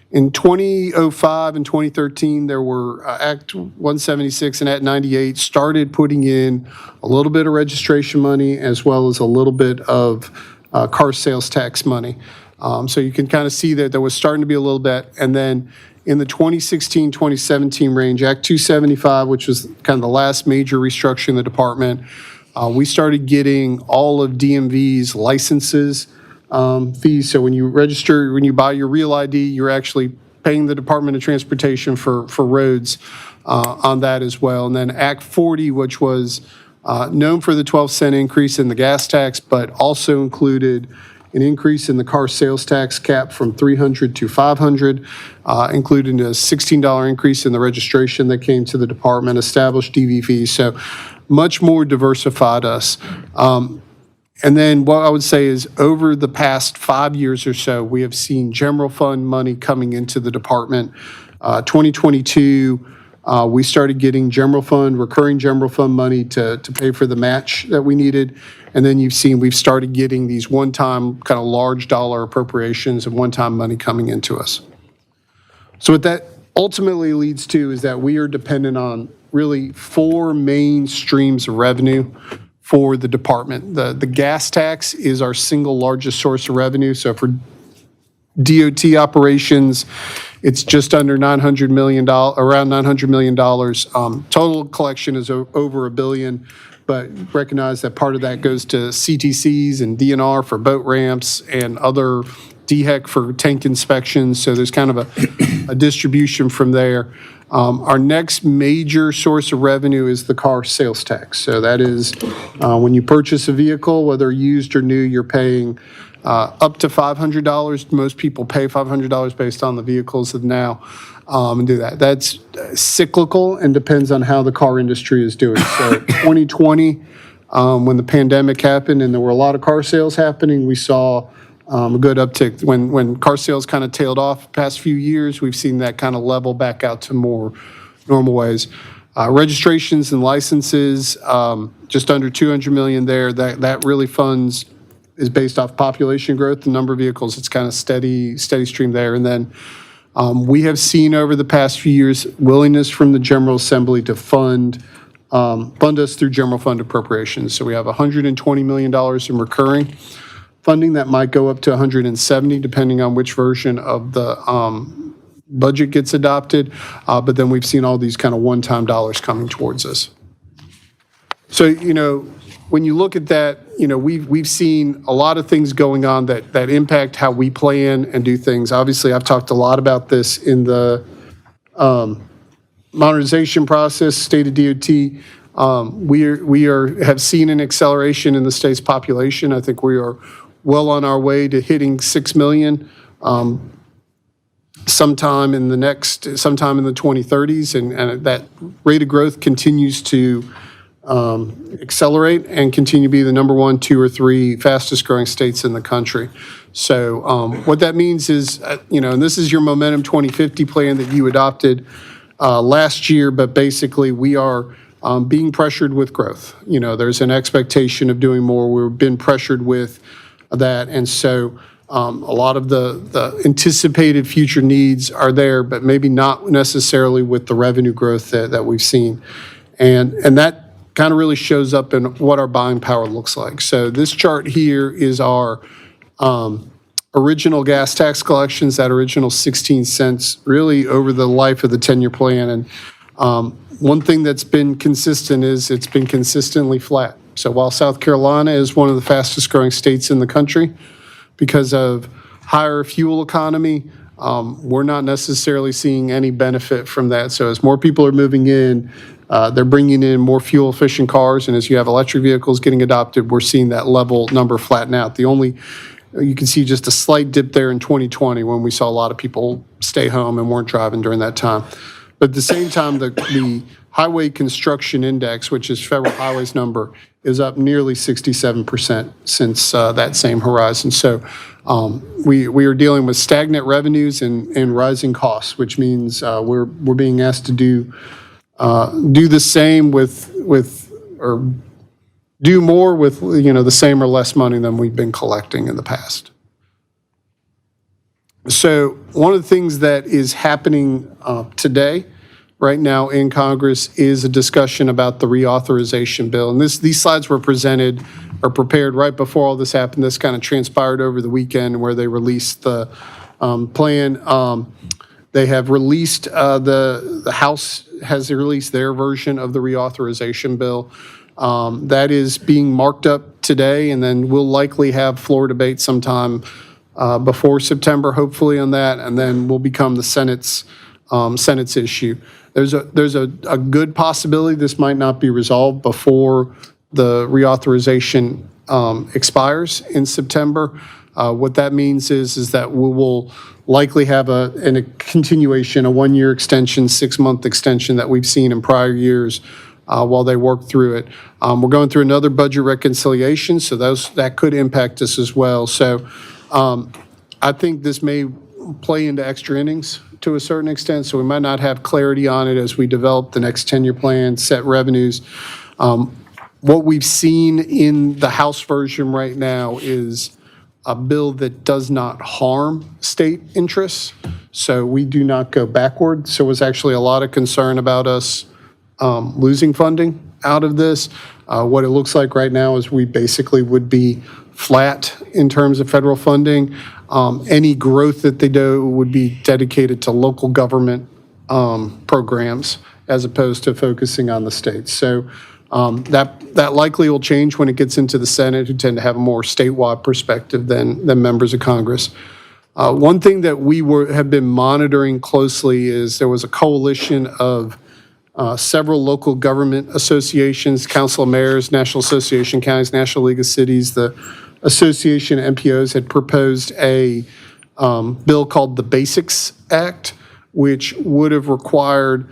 In 2005 and 2013, there were Act 176 and Act 98 started putting in a little bit of registration money as well as a little bit of car sales tax money. So you can kind of see that there was starting to be a little bit. And then in the 2016-2017 range, Act 275, which was kind of the last major restructuring in the department, we started getting all of DMV's licenses fees. So when you register, when you buy your real ID, you're actually paying the Department of Transportation for roads. on that as well. And then Act 40, which was known for the 12-cent increase in the gas tax, but also included an increase in the car sales tax cap from $300 to $500, including a $16 increase in the registration that came to the department, established DV fees, so much more diversified us. And then what I would say is over the past 5 years or so, we have seen general fund money coming into the department. 2022, we started getting recurring general fund money to pay for the match that we needed. And then you've seen we've started getting these one-time kind of large dollar appropriations and one-time money coming into us. So what that ultimately leads to is that we are dependent on really 4 main streams of revenue for the department. The gas tax is our single largest source of revenue. So for DOT operations, it's just under $900 million, around $900 million. Total collection is over $1 billion, but recognize that part of that goes to CTCs and DNR for boat ramps and other DHEC for tank inspections. So there's kind of a distribution from there. Our next major source of revenue is the car sales tax. So that is when you purchase a vehicle, whether used or new, you're paying up to $500. Most people pay $500 based on the vehicles of now and do that. That's cyclical and depends on how the car industry is doing. So 2020, when the pandemic happened and there were a lot of car sales happening, we saw a good uptick. When car sales kind of tailed off the past few years, we've seen that kind of level back out to more normal ways. Registrations and licenses, just under $200 million there. That really is based off population growth, the number of vehicles. It's kind of steady stream there. And then we have seen over the past few years willingness from the General Assembly to fund us through general fund appropriations. So we have $120 million in recurring funding that might go up to 170, depending on which version of the budget gets adopted. But then we've seen all these kind of one-time dollars coming towards us. So, when you look at that, we've seen a lot of things going on that impact how we plan and do things. Obviously, I've talked a lot about this in the modernization process, state of DOT. We have seen an acceleration in the state's population. I think we are well on our way to hitting 6 million sometime in the 2030s, and that rate of growth continues to accelerate and continue to be the number 1, 2, or 3 fastest growing states in the country. So what that means is, and this is your Momentum 2050 plan that you adopted last year, but basically we are being pressured with growth. There's an expectation of doing more. We've been pressured with that, and so a lot of the anticipated future needs are there, but maybe not necessarily with the revenue growth that we've seen. And that kind of really shows up in what our buying power looks like. So this chart here is our original gas tax collections, that original 16 cents, really over the life of the 10-year plan. And one thing that's been consistent is it's been consistently flat. So while South Carolina is one of the fastest growing states in the country because of higher fuel economy, we're not necessarily seeing any benefit from that. So as more people are moving in, they're bringing in more fuel efficient cars. And as you have electric vehicles getting adopted, we're seeing that level number flatten out. You can see just a slight dip there in 2020 when we saw a lot of people stay home and weren't driving during that time. But at the same time, the Highway Construction Index, which is federal highways number, is up nearly 67% since that same horizon. So we are dealing with stagnant revenues and rising costs, which means we're being asked to do the same or do more with the same or less money than we've been collecting in the past. So one of the things that is happening today, right now in Congress, is a discussion about the reauthorization bill. And these slides were prepared right before all this happened. This kind of transpired over the weekend where they released the plan. They have released, the House has released their version of the reauthorization bill. That is being marked up today, and then we'll likely have floor debate sometime before September, hopefully, on that, and then will become the Senate's Senate's issue. There's a good possibility this might not be resolved before the reauthorization expires in September. What that means is that we will likely have a continuation, a one-year extension, 6-month extension that we've seen in prior years while they work through it. We're going through another budget reconciliation, so that could impact us as well. So I think this may play into extra innings to a certain extent, so we might not have clarity on it as we develop the next 10-year plan, set revenues. What we've seen in the House version right now is a bill that does not harm state interests, so we do not go backward. So there's actually a lot of concern about us losing funding out of this. What it looks like right now is we basically would be flat in terms of federal funding. Any growth that they do would be dedicated to local government programs as opposed to focusing on the states. So that likely will change when it gets into the Senate, who tend to have a more statewide perspective than members of Congress. One thing that we have been monitoring closely is there was a coalition of several local government associations, Council of Mayors, National Association of Counties, National League of Cities, the Association of MPOs had proposed a bill called the Basics Act, which would have required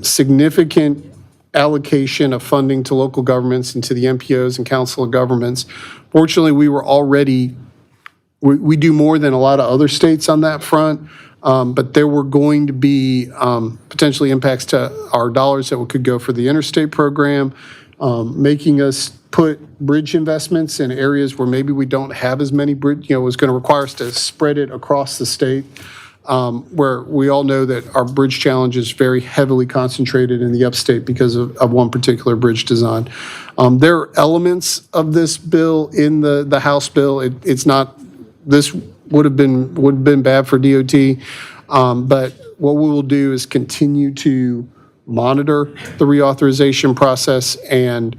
significant allocation of funding to local governments and to the MPOs and Council of Governments. Fortunately, we do more than a lot of other states on that front, but there were going to be potentially impacts to our dollars that could go for the interstate program, making us put bridge investments in areas where maybe we don't have as many bridge, it was going to require us to spread it across the state, where we all know that our bridge challenge is very heavily concentrated in the upstate because of one particular bridge design. There are elements of this bill in the House bill. It's not, this would have been bad for DOT, but what we will do is continue to monitor the reauthorization process and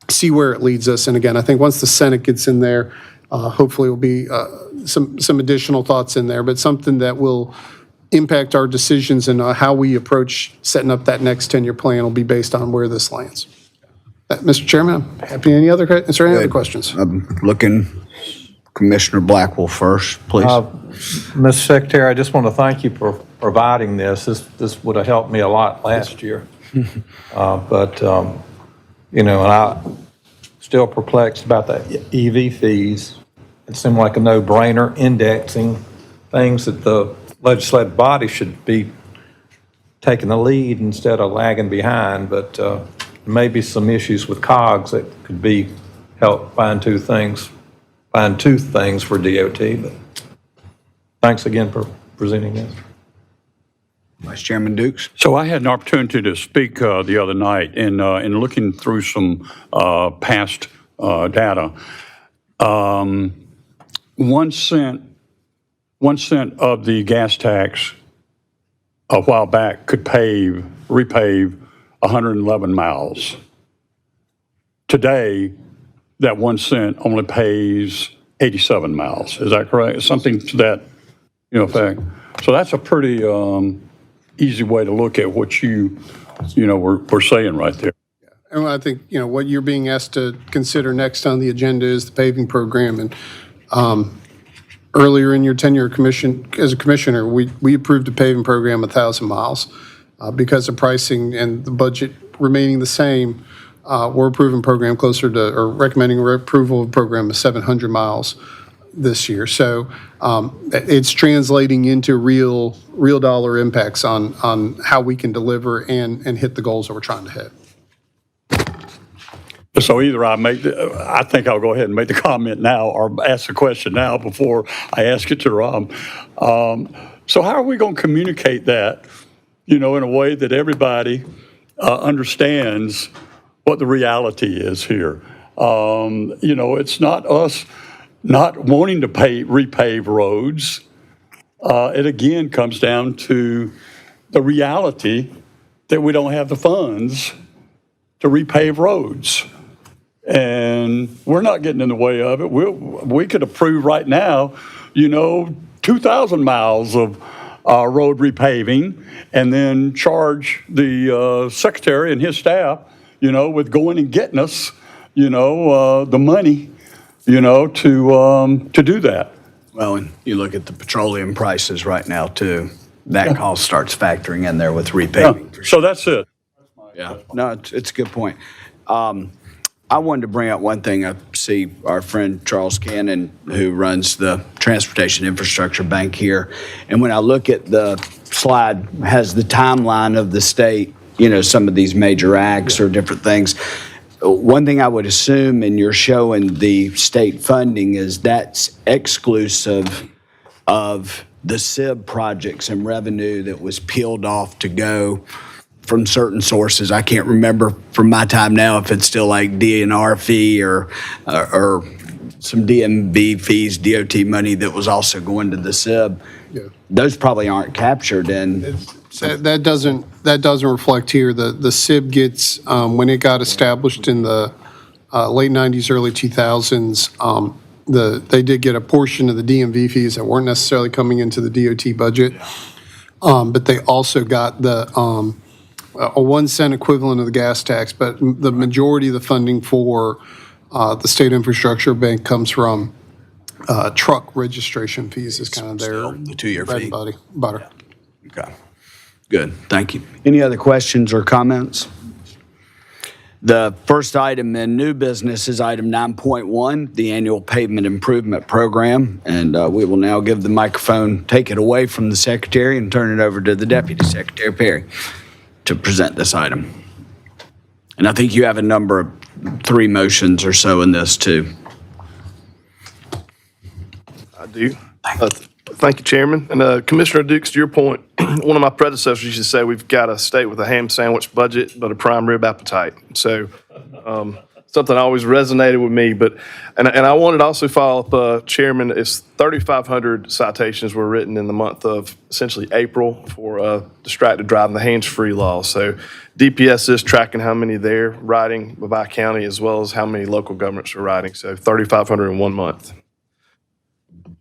see where it leads us. And again, I think once the Senate gets in there, hopefully will be some additional thoughts in there, but something that will impact our decisions and how we approach setting up that next 10-year plan will be based on where this lands. Mr. Chairman, I'm happy. Any other questions? I'm looking, Commissioner Blackwell first, please. Mr. Secretary, I just want to thank you for providing this. This would have helped me a lot last year. And I'm still perplexed about the EV fees. It seemed like a no-brainer, indexing things that the legislative body should be taking the lead instead of lagging behind, but maybe some issues with COGS that could be help fine-tooth things for DOT, but thanks again for presenting this. Vice Chairman Dukes. So I had an opportunity to speak the other night in looking through some past data. 1 cent of the gas tax a while back could repave 111 miles. Today, that 1 cent only pays 87 miles. Is that correct? Something to that effect. So that's a pretty easy way to look at what we're saying right there. And I think, what you're being asked to consider next on the agenda is the paving program. And earlier in your tenure as a commissioner, we approved a paving program 1,000 miles. Because of pricing and the budget remaining the same, we're approving program recommending approval of a program of 700 miles this year. So it's translating into real dollar impacts on how we can deliver and hit the goals that we're trying to hit. So either I think I'll go ahead and make the comment now or ask the question now before I ask it to Rob. So how are we going to communicate that, in a way that everybody understands what the reality is here? It's not us not wanting to repave roads. It again comes down to the reality that we don't have the funds to repave roads. And we're not getting in the way of it. We could approve right now, 2,000 miles of road repaving, and then charge the secretary and his staff, with going and getting us, the money, to do that. Well, and you look at the petroleum prices right now, too. That cost starts factoring in there with repaving. for So that's it. Yeah, no, it's a good point. I wanted to bring up one thing. I see our friend Charles Cannon, who runs the Transportation Infrastructure Bank here. And when I look at the slide, has the timeline of the state, some of these major acts or different things. One thing I would assume, and you're showing the state funding, is that's exclusive of the SIB projects and revenue that was peeled off to go from certain sources. I can't remember from my time now if it's still like DNR fee or some DMV fees, DOT money that was also going to the SIB. Yeah. Those probably aren't captured in. That doesn't reflect here. The SIB gets, when it got established in the late 90s, early 2000s, they did get a portion of the DMV fees that weren't necessarily coming into the DOT budget. But they also got a 1 cent equivalent of the gas tax, but the majority of the funding for the State Infrastructure Bank comes from truck registration fees is kind of their Still the 2-year bread fee. and butter. Okay, good, thank you. Any other questions or comments? The first item in new business is item 9.1, the annual pavement improvement program. And we will now give the microphone, take it away from the secretary and turn it over to the Deputy Secretary Perry to present this item. And I think you have a number of 3 motions or so in this too. I do. Thank you, Chairman. And Commissioner Dukes, to your point, one of my predecessors used to say we've got a state with a ham sandwich budget, but a prime rib appetite. So something always resonated with me. And I wanted to also follow up, Chairman, it's 3,500 citations were written in the month of essentially April for distracted driving, the hands-free law. So DPS is tracking how many they're writing by county as well as how many local governments are writing. So 3,500 in 1 month.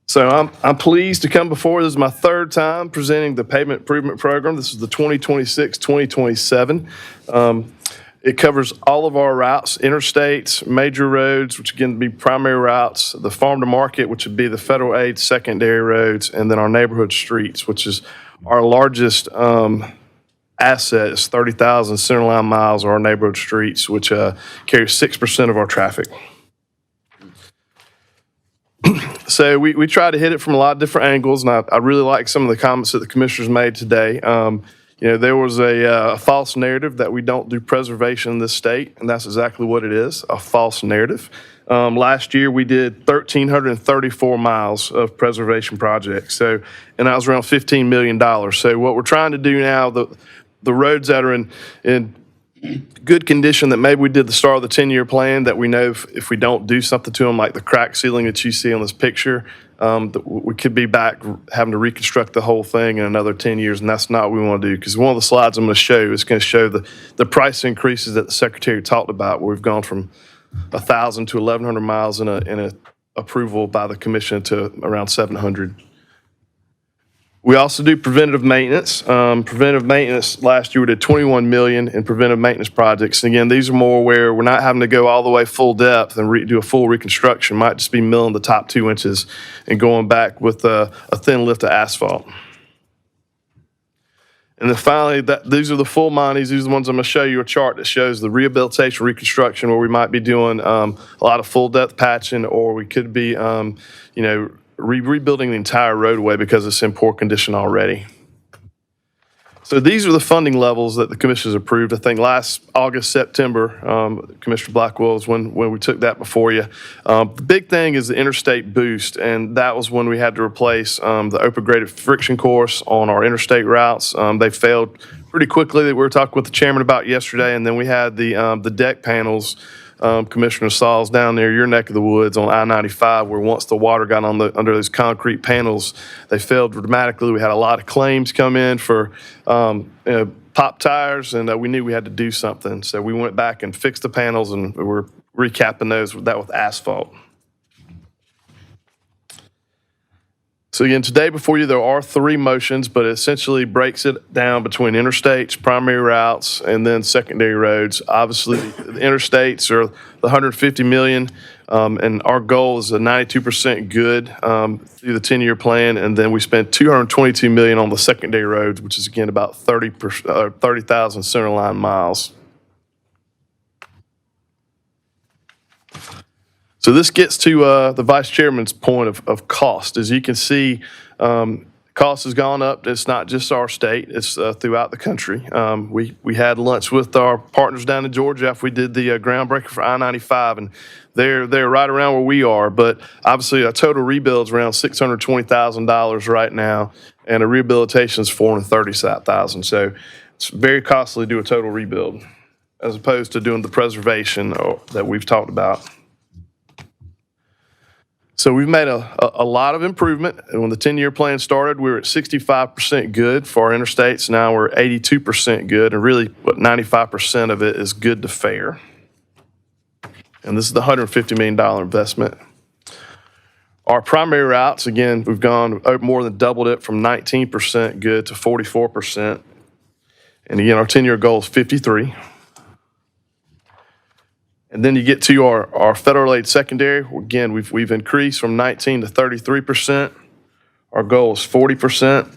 So I'm pleased to come before. This is my 3rd time presenting the pavement improvement program. This is the 2026-2027. It covers all of our routes, interstates, major roads, which again would be primary routes, the farm to market, which would be the federal aid secondary roads, and then our neighborhood streets, which is our largest asset. Is 30,000 centerline miles of our neighborhood streets, which carry 6% of our traffic. So we try to hit it from a lot of different angles, and I really like some of the comments that the commissioners made today. There was a false narrative that we don't do preservation in this state, and that's exactly what it is, a false narrative. Last year, we did 1,334 miles of preservation projects, and that was around $15 million. So what we're trying to do now, the roads that are in good condition that maybe we did the start of the 10-year plan that we know if we don't do something to them, like the crack ceiling that you see on this picture, that we could be back having to reconstruct the whole thing in another 10 years, and that's not what we want to do. Because one of the slides I'm going to show is going to show the price increases that the Secretary talked about, where we've gone from 1,000 to 1,100 miles in a approval by the Commission to around 700. We also do preventative maintenance. Preventive maintenance, last year we did $21 million in preventive maintenance projects. And again, these are more where we're not having to go all the way full depth and do a full reconstruction. Might just be milling the top 2 inches and going back with a thin lift of asphalt. And then finally, these are the full monies. These are the ones I'm going to show you a chart that shows the rehabilitation, reconstruction, where we might be doing a lot of full depth patching, or we could be, rebuilding the entire roadway because it's in poor condition already. So these are the funding levels that the commissioners approved. I think last August, September, Commissioner Blackwell was when we took that before you. The big thing is the interstate boost, and that was when we had to replace the open graded friction course on our interstate routes. They failed pretty quickly, that we were talking with the chairman about yesterday, and then we had the deck panels. Commissioner Sauls, down there, your neck of the woods on I-95, where once the water got under those concrete panels, they failed dramatically. We had a lot of claims come in for pop tires, and we knew we had to do something. So we went back and fixed the panels, and we're recapping those with asphalt. So again, today before you, there are three motions, but it essentially breaks it down between interstates, primary routes, and then secondary roads. Obviously, the interstates are the $150 million, and our goal is a 92% good through the 10-year plan, and then we spent $222 million on the secondary roads, which is again about 30,000 center line miles. So this gets to the vice chairman's point of cost. As you can see, cost has gone up. It's not just our state, it's throughout the country. We had lunch with our partners down in Georgia after we did the groundbreaking for I-95, and they're right around where we are. But obviously, a total rebuild is around $620,000 right now, and a rehabilitation is $430,000. So it's very costly to do a total rebuild, as opposed to doing the preservation that we've talked about. So we've made a lot of improvement. And when the 10-year plan started, we were at 65% good for our interstates. Now we're 82% good, and really, 95% of it is good to fair. And this is the $150 million investment. Our primary routes, again, we've gone more than doubled it from 19% good to 44%. And again, our 10-year goal is 53. And then you get to our federal aid secondary. Again, we've increased from 19 to 33%. Our goal is 40%.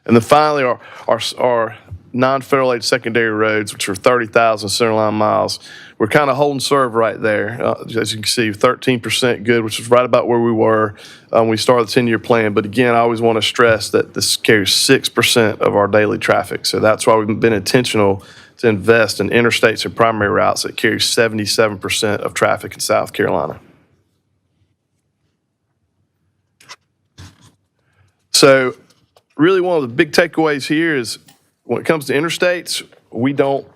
And then finally, our non-federal aid secondary roads, which are 30,000 center line miles, we're kind of holding serve right there. As you can see, 13% good, which is right about where we were when we started the 10-year plan. But again, I always want to stress that this carries 6% of our daily traffic. So that's why we've been intentional to invest in interstates and primary routes that carry 77% of traffic in South Carolina. So really one of the big takeaways here is when it comes to interstates, we don't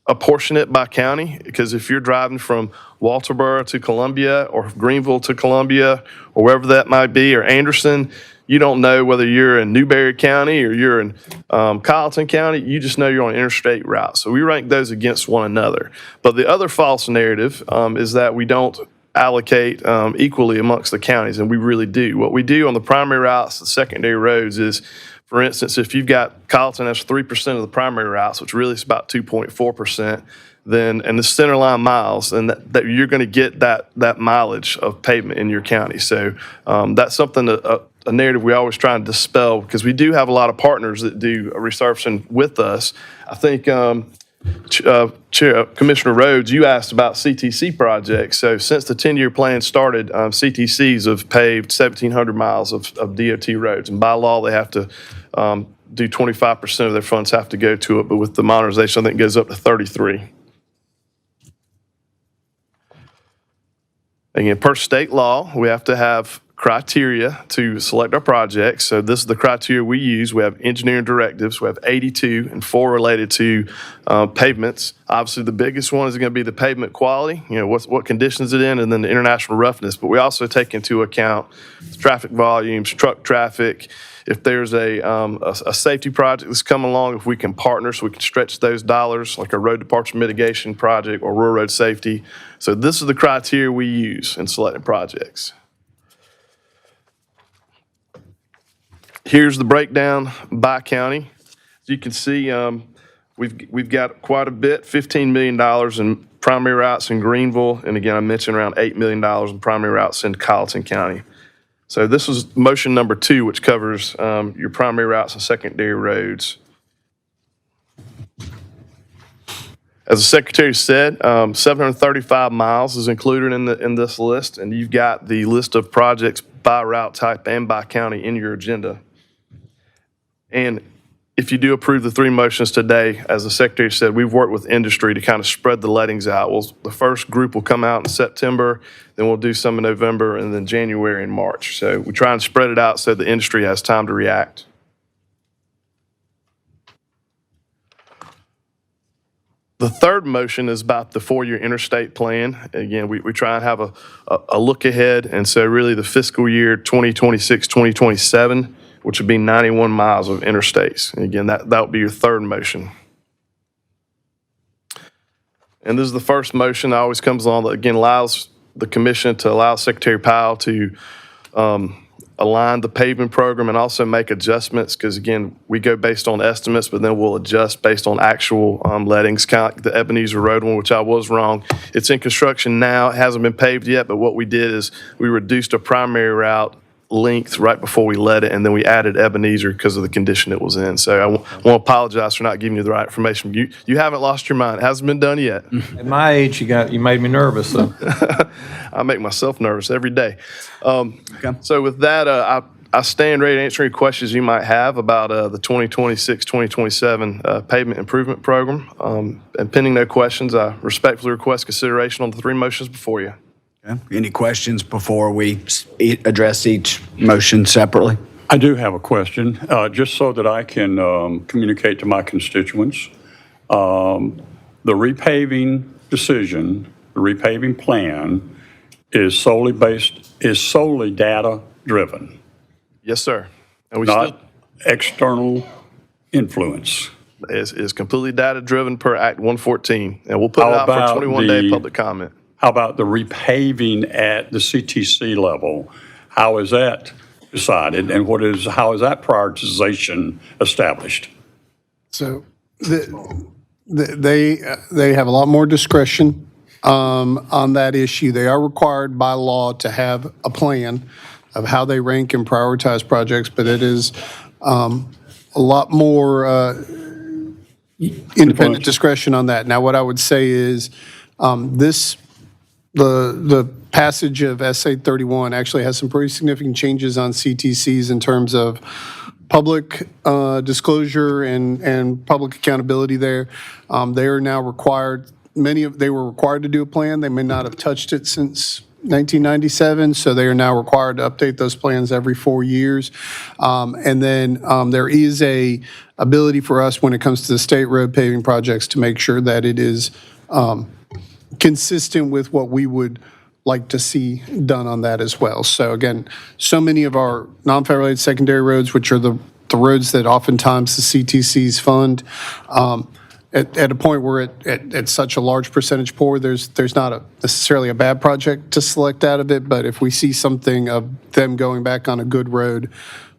apportion it by county, because if you're driving from Walterboro to Columbia or Greenville to Columbia or wherever that might be, or Anderson, you don't know whether you're in Newberry County or you're in Colleton County. You just know you're on an interstate route. So we rank those against one another. But the other false narrative is that we don't allocate equally amongst the counties, and we really do. What we do on the primary routes, the secondary roads is, for instance, if you've got Colleton, that's 3% of the primary routes, which really is about 2.4%, then, and the center line miles, and that you're going to get that mileage of pavement in your county. So that's something, a narrative we always try and dispel, because we do have a lot of partners that do resurfacing with us. I think Commissioner Rhodes, you asked about CTC projects. So since the 10-year plan started, CTCs have paved 1,700 miles of DOT roads, and by law they have to do 25% of their funds have to go to it, but with the modernization, I think it goes up to 33. Again, per state law, we have to have criteria to select our projects. So this is the criteria we use. We have engineering directives. We have 82 and 4 related to pavements. Obviously, the biggest one is going to be the pavement quality, what conditions it's in, and then the international roughness. But we also take into account traffic volumes, truck traffic. If there's a safety project that's coming along, if we can partner so we can stretch those dollars, like a road departure mitigation project or rural road safety. So this is the criteria we use in selecting projects. Here's the breakdown by county. As you can see, we've got quite a bit, $15 million in primary routes in Greenville, and again, I mentioned around $8 million in primary routes in Colleton County. So this was motion number 2, which covers your primary routes and secondary roads. As the Secretary said, 735 miles is included in this list, and you've got the list of projects by route type and by county in your agenda. And if you do approve the 3 motions today, as the Secretary said, we've worked with industry to kind of spread the lettings out. The first group will come out in September, then we'll do some in November, and then January and March. So we try and spread it out so the industry has time to react. The third motion is about the 4-year interstate plan. Again, we try and have a look ahead, and so really the fiscal year 2026, 2027, which would be 91 miles of interstates. And again, that would be your third motion. And this is the first motion that always comes along that, again, allows the commission to allow Secretary Powell to align the paving program and also make adjustments, because again, we go based on estimates, but then we'll adjust based on actual lettings, kind of like the Ebenezer Road one, which I was wrong. It's in construction now. It hasn't been paved yet, but what we did is we reduced a primary route length right before we let it, and then we added Ebenezer because of the condition it was in. So I want to apologize for not giving you the right information. You haven't lost your mind. It hasn't been done yet. At my age, you made me nervous, so. I make myself nervous every day. So with that, I stand ready to answer any questions you might have about the 2026-2027 pavement improvement program. And pending no questions, I respectfully request consideration on the three motions before you. Okay. Any questions before we address each motion separately? I do have a question, just so that I can communicate to my constituents. The repaving decision, the repaving plan is solely data-driven, Yes, sir. And we not external influence. is completely data-driven per Act 114. And we'll put it How out for about 21-day the- public comment. How about the repaving at the CTC level? How is that decided, and how is that prioritization established? So they have a lot more discretion on that issue. They are required by law to have a plan of how they rank and prioritize projects, but it is a lot more independent discretion on that. Now, what I would say is the passage of SA 31 actually has some pretty significant changes on CTCs in terms of public disclosure and public accountability there. They are now required, they were required to do a plan. They may not have touched it since 1997, so they are now required to update those plans every 4 years. And then there is a ability for us when it comes to the state road paving projects to make sure that it is consistent with what we would like to see done on that as well. So again, so many of our non-federal aid secondary roads, which are the roads that oftentimes the CTCs fund, at a point where at such a large percentage poor, there's not necessarily a bad project to select out of it, but if we see something of them going back on a good road,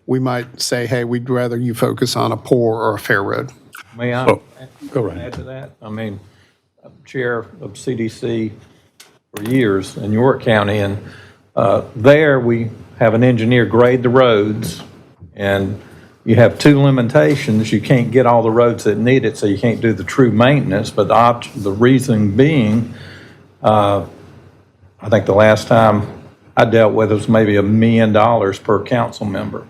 we might say, hey, we'd rather you focus on a poor or a fair road. May I Go right add ahead. to that? I mean, I'm chair of CDC for years in York County, and there we have an engineer grade the roads, and you have two limitations. You can't get all the roads that need it, so you can't do the true maintenance, but the reason being, I think the last time I dealt with it was maybe $1 million per council member,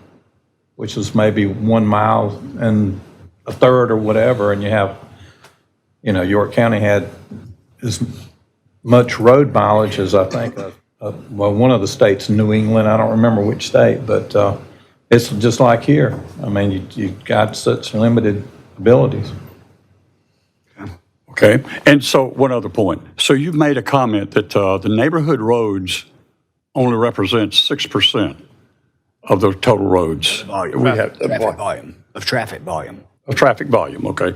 which is maybe 1 mile and a third or whatever, and you have, York County had as much road mileage as I think, one of the states, New England, I don't remember which state, but it's just like here. I mean, you've got such limited abilities. Okay, and so one other point. So you've made a comment that the neighborhood roads only represent 6% of the total roads. We have Traffic volume. of traffic volume, okay.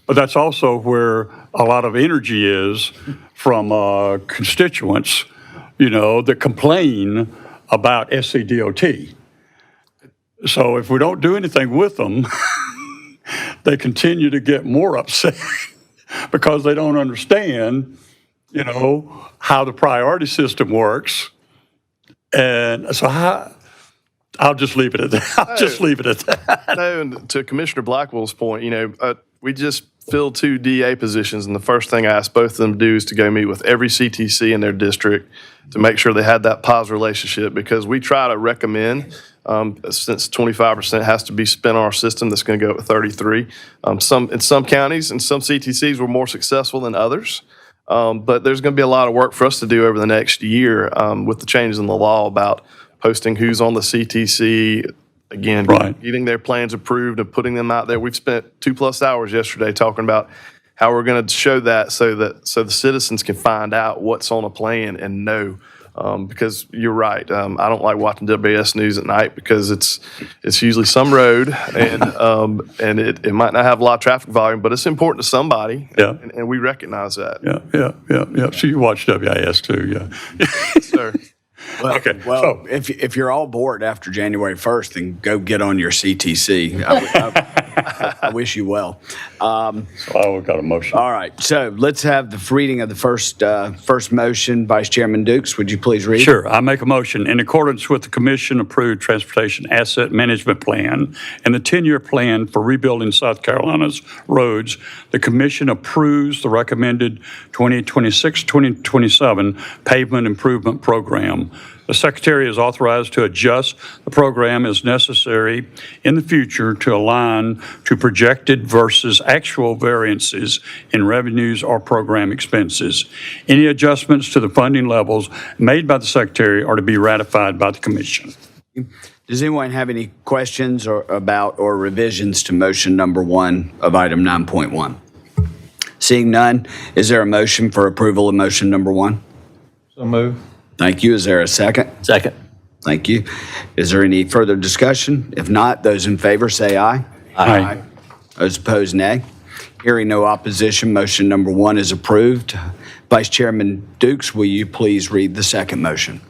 But that's also where a lot of energy is from constituents, that complain about SCDOT. So if we don't do anything with them, they continue to get more upset because they don't understand, how the priority system works. And so I'll just leave it at that. No, and to Commissioner Blackwell's point, we just filled 2 DA positions, and the first thing I asked both of them to do is to go meet with every CTC in their district to make sure they had that positive relationship, because we try to recommend, since 25% has to be spent on our system, that's going to go up to 33. In some counties and some CTCs were more successful than others. But there's going to be a lot of work for us to do over the next year with the changes in the law about posting who's on the CTC, again, Right. getting their plans approved and putting them out there. We've spent 2+ hours yesterday talking about how we're going to show that so the citizens can find out what's on a plan and know. Because you're right, I don't like watching WS News at night because it's usually some road and it might not have a lot of traffic volume, but it's important to somebody. Yeah. And we recognize that. Yeah. So you watch WIS too, yeah. Sir. Okay, Well, so, if you're all bored after January 1st, then go get on your CTC. I wish you well. I've got a motion. All right, so let's have the reading of the first motion. Vice Chairman Dukes, would you please read? Sure. I make a motion in accordance with the Commission-approved Transportation Asset Management Plan and the 10-year plan for rebuilding South Carolina's roads. The Commission approves the recommended 2026-2027 pavement improvement program. The Secretary is authorized to adjust the program as necessary in the future to align to projected versus actual variances in revenues or program expenses. Any adjustments to the funding levels made by the Secretary are to be ratified by the Commission. Does anyone have any questions or revisions to motion number 1 of item 9.1? Seeing none, is there a motion for approval of motion number 1? So move. Thank you. Is there a second? Second. Thank you. Is there any further discussion? If not, those in favor say aye. Aye. Those opposed, nay. Hearing no opposition, motion number 1 is approved. Vice Chairman Dukes, will you please read the second motion?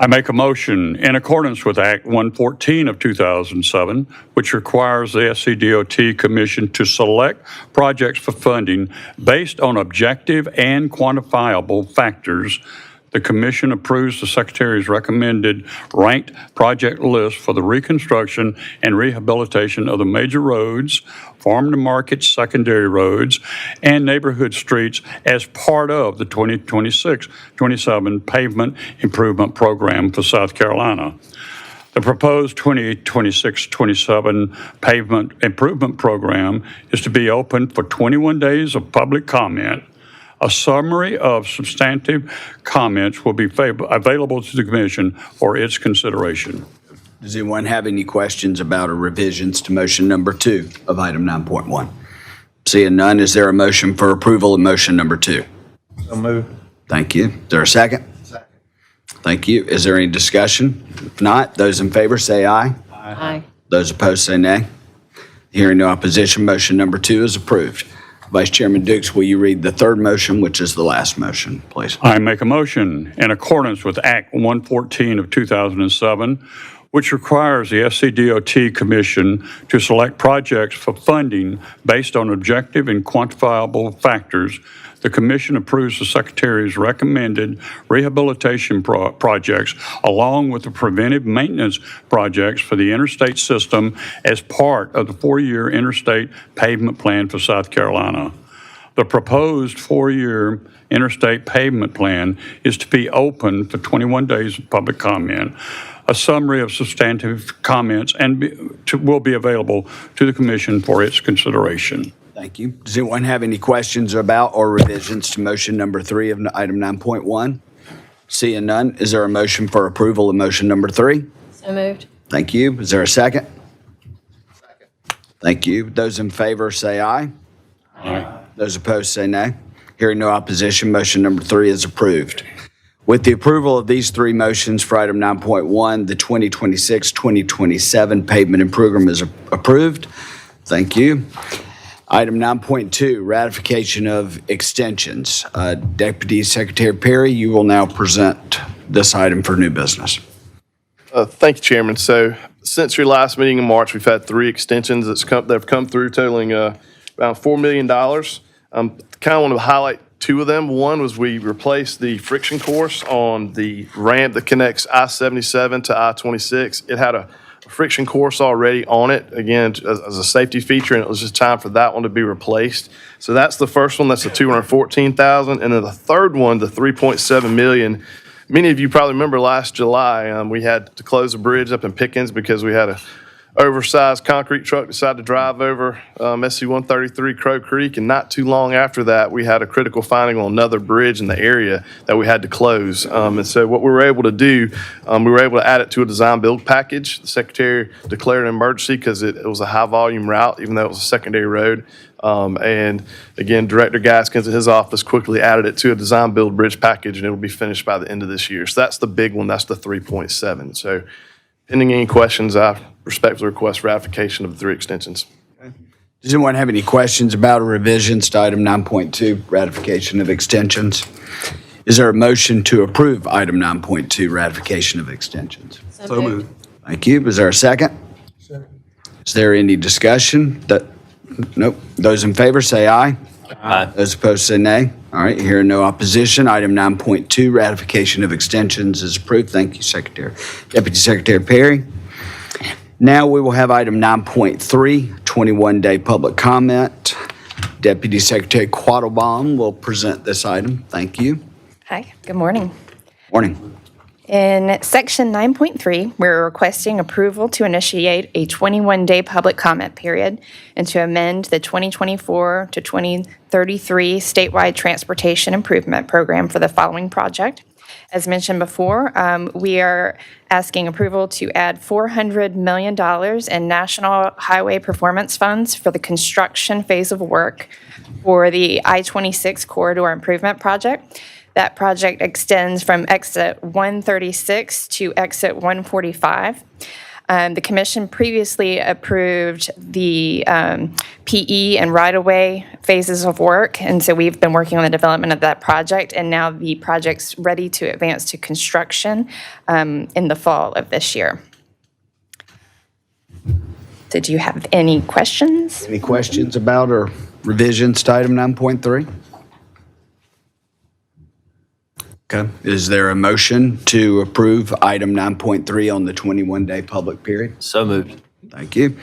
I make a motion in accordance with Act 114 of 2007, which requires the SCDOT Commission to select projects for funding based on objective and quantifiable factors. The Commission approves the Secretary's recommended ranked project list for the reconstruction and rehabilitation of the major roads, farm-to-market secondary roads, and neighborhood streets as part of the 2026-27 Pavement Improvement Program for South Carolina. The proposed 2026-27 Pavement Improvement Program is to be open for 21 days of public comment. A summary of substantive comments will be available to the Commission for its consideration. Does anyone have any questions about or revisions to motion number 2 of item 9.1? Seeing none, is there a motion for approval of motion number 2? So move. Thank you. Is there a second? Second. Thank you. Is there any discussion? If not, those in favor say aye. Aye. Those opposed say nay. Hearing no opposition, motion number 2 is approved. Vice Chairman Dukes, will you read the third motion, which is the last motion, please? I make a motion in accordance with Act 114 of 2007, which requires the SCDOT Commission to select projects for funding based on objective and quantifiable factors. The Commission approves the Secretary's recommended rehabilitation projects along with the preventive maintenance projects for the interstate system as part of the 4-year interstate pavement plan for South Carolina. The proposed 4-year interstate pavement plan is to be open for 21 days of public comment. A summary of substantive comments will be available to the Commission for its consideration. Thank you. Does anyone have any questions about or revisions to motion number 3 of item 9.1? Seeing none, is there a motion for approval of motion number 3? So moved. Thank you. Is there a second? Second. Thank you. Those in favor say aye. Aye. Those opposed say nay. Hearing no opposition, motion number 3 is approved. With the approval of these 3 motions for item 9.1, the 2026-2027 pavement improvement is approved. Thank you. Item 9.2, ratification of extensions. Deputy Secretary Perry, you will now present this item for new business. Thank you, Chairman. So since your last meeting in March, we've had 3 extensions that have come through totaling around $4 million. Kind of want to highlight 2 of them. One was we replaced the friction course on the ramp that connects I-77 to I-26. It had a friction course already on it, again, as a safety feature, and it was just time for that one to be replaced. So that's the first one. That's the $214,000. And then the third one, the $3.7 million. Many of you probably remember last July, we had to close a bridge up in Pickens because we had a oversized concrete truck decide to drive over SC-133 Crow Creek, and not too long after that, we had a critical finding on another bridge in the area that we had to close. And so what we were able to do, we were able to add it to a design-build package. The Secretary declared an emergency because it was a high-volume route, even though it was a secondary road. And again, Director Gaskins and his office quickly added it to a design-build bridge package, and it will be finished by the end of this year. So that's the big one. That's the 3.7. So pending any questions, I respectfully request ratification of the 3 extensions. Does anyone have any questions about or revisions to item 9.2, ratification of extensions? Is there a motion to approve item 9.2, ratification of extensions? So moved. Thank you. Is there a second? Second. Is there any discussion? Nope. Those in favor say aye. Aye. Those opposed say nay. All right, hearing no opposition, item 9.2, ratification of extensions is approved. Thank you, Secretary. Deputy Secretary Perry. Now we will have item 9.3, 21-day public comment. Deputy Secretary Quattlebaum will present this item. Thank you. Hi, good morning. Morning. In section 9.3, we're requesting approval to initiate a 21-day public comment period and to amend the 2024 to 2033 statewide transportation improvement program for the following project. As mentioned before, we are asking approval to add $400 million in National Highway Performance Funds for the construction phase of work for the I-26 Corridor Improvement Project. That project extends from exit 136 to exit 145. The commission previously approved the PE and right-of-way phases of work, and so we've been working on the development of that project, and now the project's ready to advance to construction in the fall of this year. Did you have any questions? Any questions about or revisions to item 9.3? Okay. Is there a motion to approve item 9.3 on the 21-day public period? So moved. Thank you.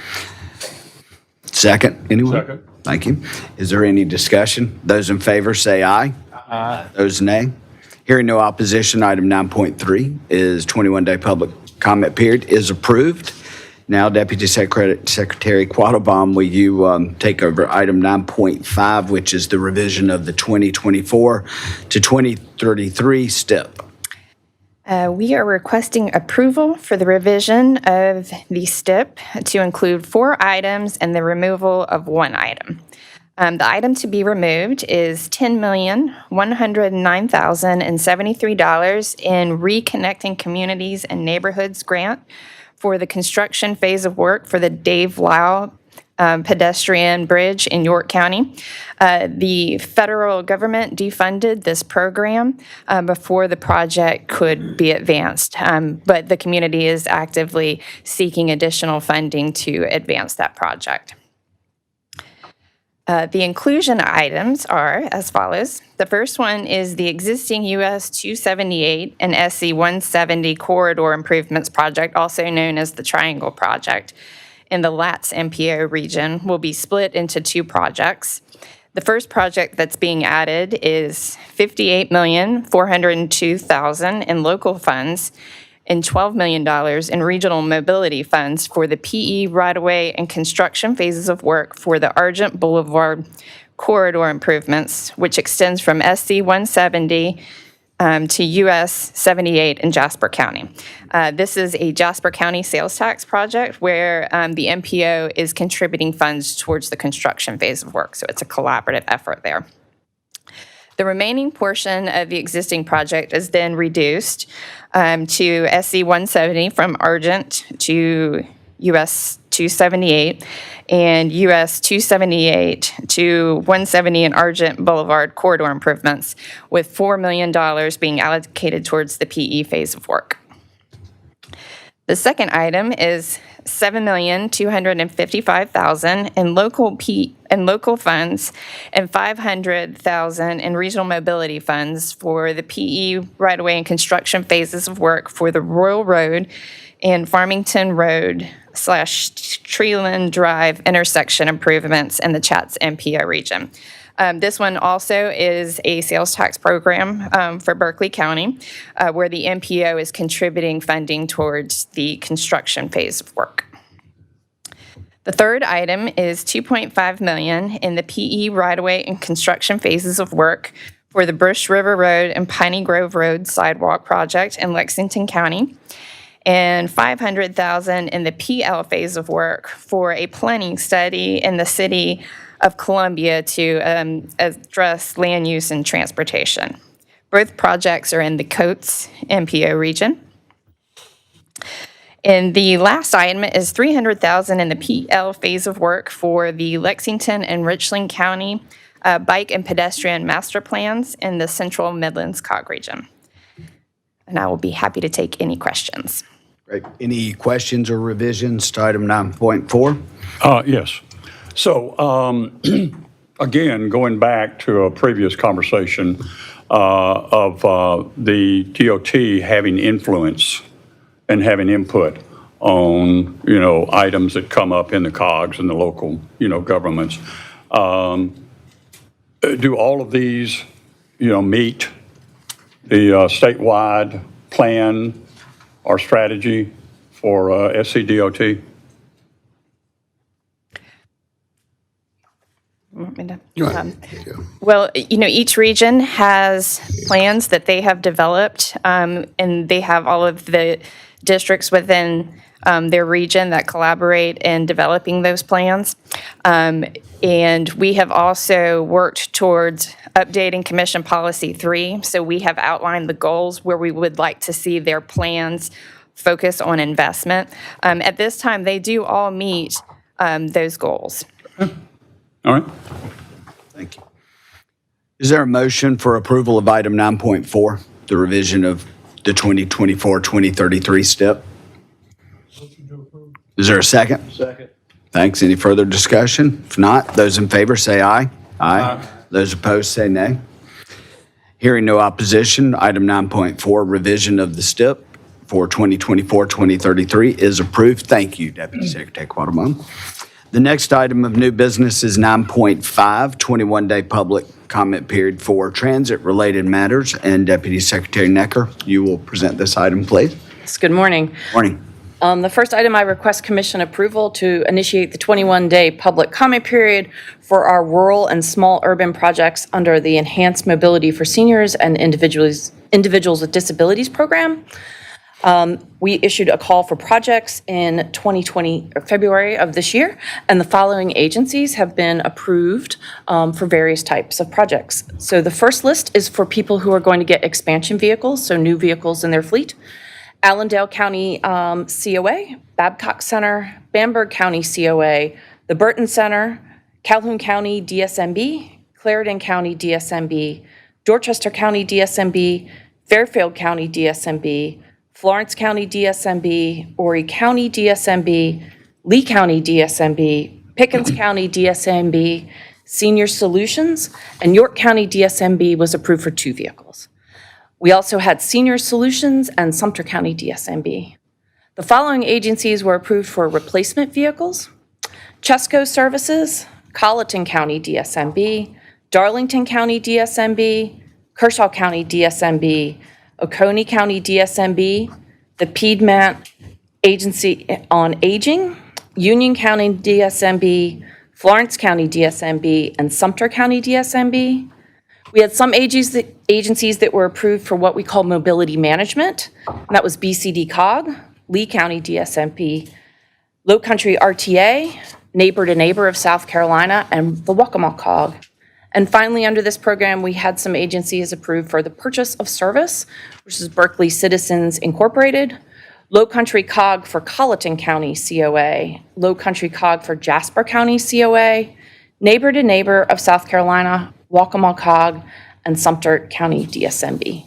Second, anyone? Second. Thank you. Is there any discussion? Those in favor say aye. Aye. Those nay. Hearing no opposition, item 9.3 is 21-day public comment period is approved. Now, Deputy Secretary Quattlebaum, will you take over item 9.5, which is the revision of the 2024 to 2033 STIP? We are requesting approval for the revision of the STIP to include 4 items and the removal of 1 item. The item to be removed is $10,109,073 in Reconnecting Communities and Neighborhoods grant for the construction phase of work for the Dave Lau pedestrian bridge in York County. The federal government defunded this program before the project could be advanced, but the community is actively seeking additional funding to advance that project. The inclusion items are as follows. The first one is the existing US 278 and SC 170 corridor improvements project, also known as the Triangle Project, in the LATS MPO region will be split into 2 projects. The first project that's being added is $58,402,000 in local funds and $12 million in regional mobility funds for the PE right-of-way and construction phases of work for the Argent Boulevard corridor improvements, which extends from SC 170 to US 78 in Jasper County. This is a Jasper County sales tax project where the MPO is contributing funds towards the construction phase of work, so it's a collaborative effort there. The remaining portion of the existing project is then reduced to SC 170 from Argent to US 278 and US 278 to 170 and Argent Boulevard corridor improvements, with $4 million being allocated towards the PE phase of work. The second item is $7,255,000 in local funds and $500,000 in regional mobility funds for the PE right-of-way and construction phases of work for the Royal Road and Farmington Road / Treeland Drive intersection improvements in the Chats MPO region. This one also is a sales tax program for Berkeley County, where the MPO is contributing funding towards the construction phase of work. The third item is $2.5 million in the PE right-of-way and construction phases of work for the Brush River Road and Piney Grove Road sidewalk project in Lexington County, and $500,000 in the PL phase of work for a planning study in the city of Columbia to address land use and transportation. Both projects are in the Coates MPO region. And the last item is $300,000 in the PL phase of work for the Lexington and Richland County bike and pedestrian master plans in the Central Midlands COG region. And I will be happy to take any questions. Great. Any questions or revisions to item 9.4? Yes. So, again, going back to a previous conversation of the DOT having influence and having input on, items that come up in the COGS and the local, governments. Do all of these, meet the statewide plan or strategy for SCDOT? Want me to- Go ahead. Yeah. Well, each region has plans that they have developed, and they have all of the districts within their region that collaborate in developing those plans. And we have also worked towards updating Commission Policy 3. So we have outlined the goals where we would like to see their plans focus on investment. At this time, they do all meet those goals. All right. Thank you. Is there a motion for approval of item 9.4, the revision of the 2024-2033 STIP? Is there a second? Second. Thanks. Any further discussion? If not, those in favor say aye. Aye. Those opposed say nay. Hearing no opposition, item 9.4, revision of the STIP for 2024-2033 is approved. Thank you, Deputy Secretary Quattlebaum. The next item of new business is 9.5, 21-day public comment period for transit-related matters. And Deputy Secretary Necker, you will present this item, please. Yes, good morning. Morning. The first item, I request Commission approval to initiate the 21-day public comment period for our rural and small urban projects under the Enhanced Mobility for Seniors and Individuals with Disabilities Program. We issued a call for projects in 2020, February of this year, and the following agencies have been approved for various types of projects. So the first list is for people who are going to get expansion vehicles, so new vehicles in their fleet. Allendale County COA, Babcock Center, Bamberg County COA, the Burton Center, Calhoun County DSMB, Clarendon County DSMB, Dorchester County DSMB, Fairfield County DSMB, Florence County DSMB, Horry County DSMB, Lee County DSMB, Pickens County DSMB, Senior Solutions, and York County DSMB was approved for 2 vehicles. We also had Senior Solutions and Sumter County DSMB. The following agencies were approved for replacement vehicles: Chesco Services, Colleton County DSMB, Darlington County DSMB, Kershaw County DSMB, Oconee County DSMB, the Piedmont Agency on Aging, Union County DSMB, Florence County DSMB, and Sumter County DSMB. We had some agencies that were approved for what we call mobility management, and that was BCD COG, Lee County DSMP, Low Country RTA, Neighbor to Neighbor of South Carolina, and the Waccamaw COG. And finally, under this program, we had some agencies approved for the purchase of service, which is Berkeley Citizens Incorporated, Low Country COG for Colleton County COA, Low Country COG for Jasper County COA, Neighbor to Neighbor of South Carolina, Waccamaw COG, and Sumter County DSMB.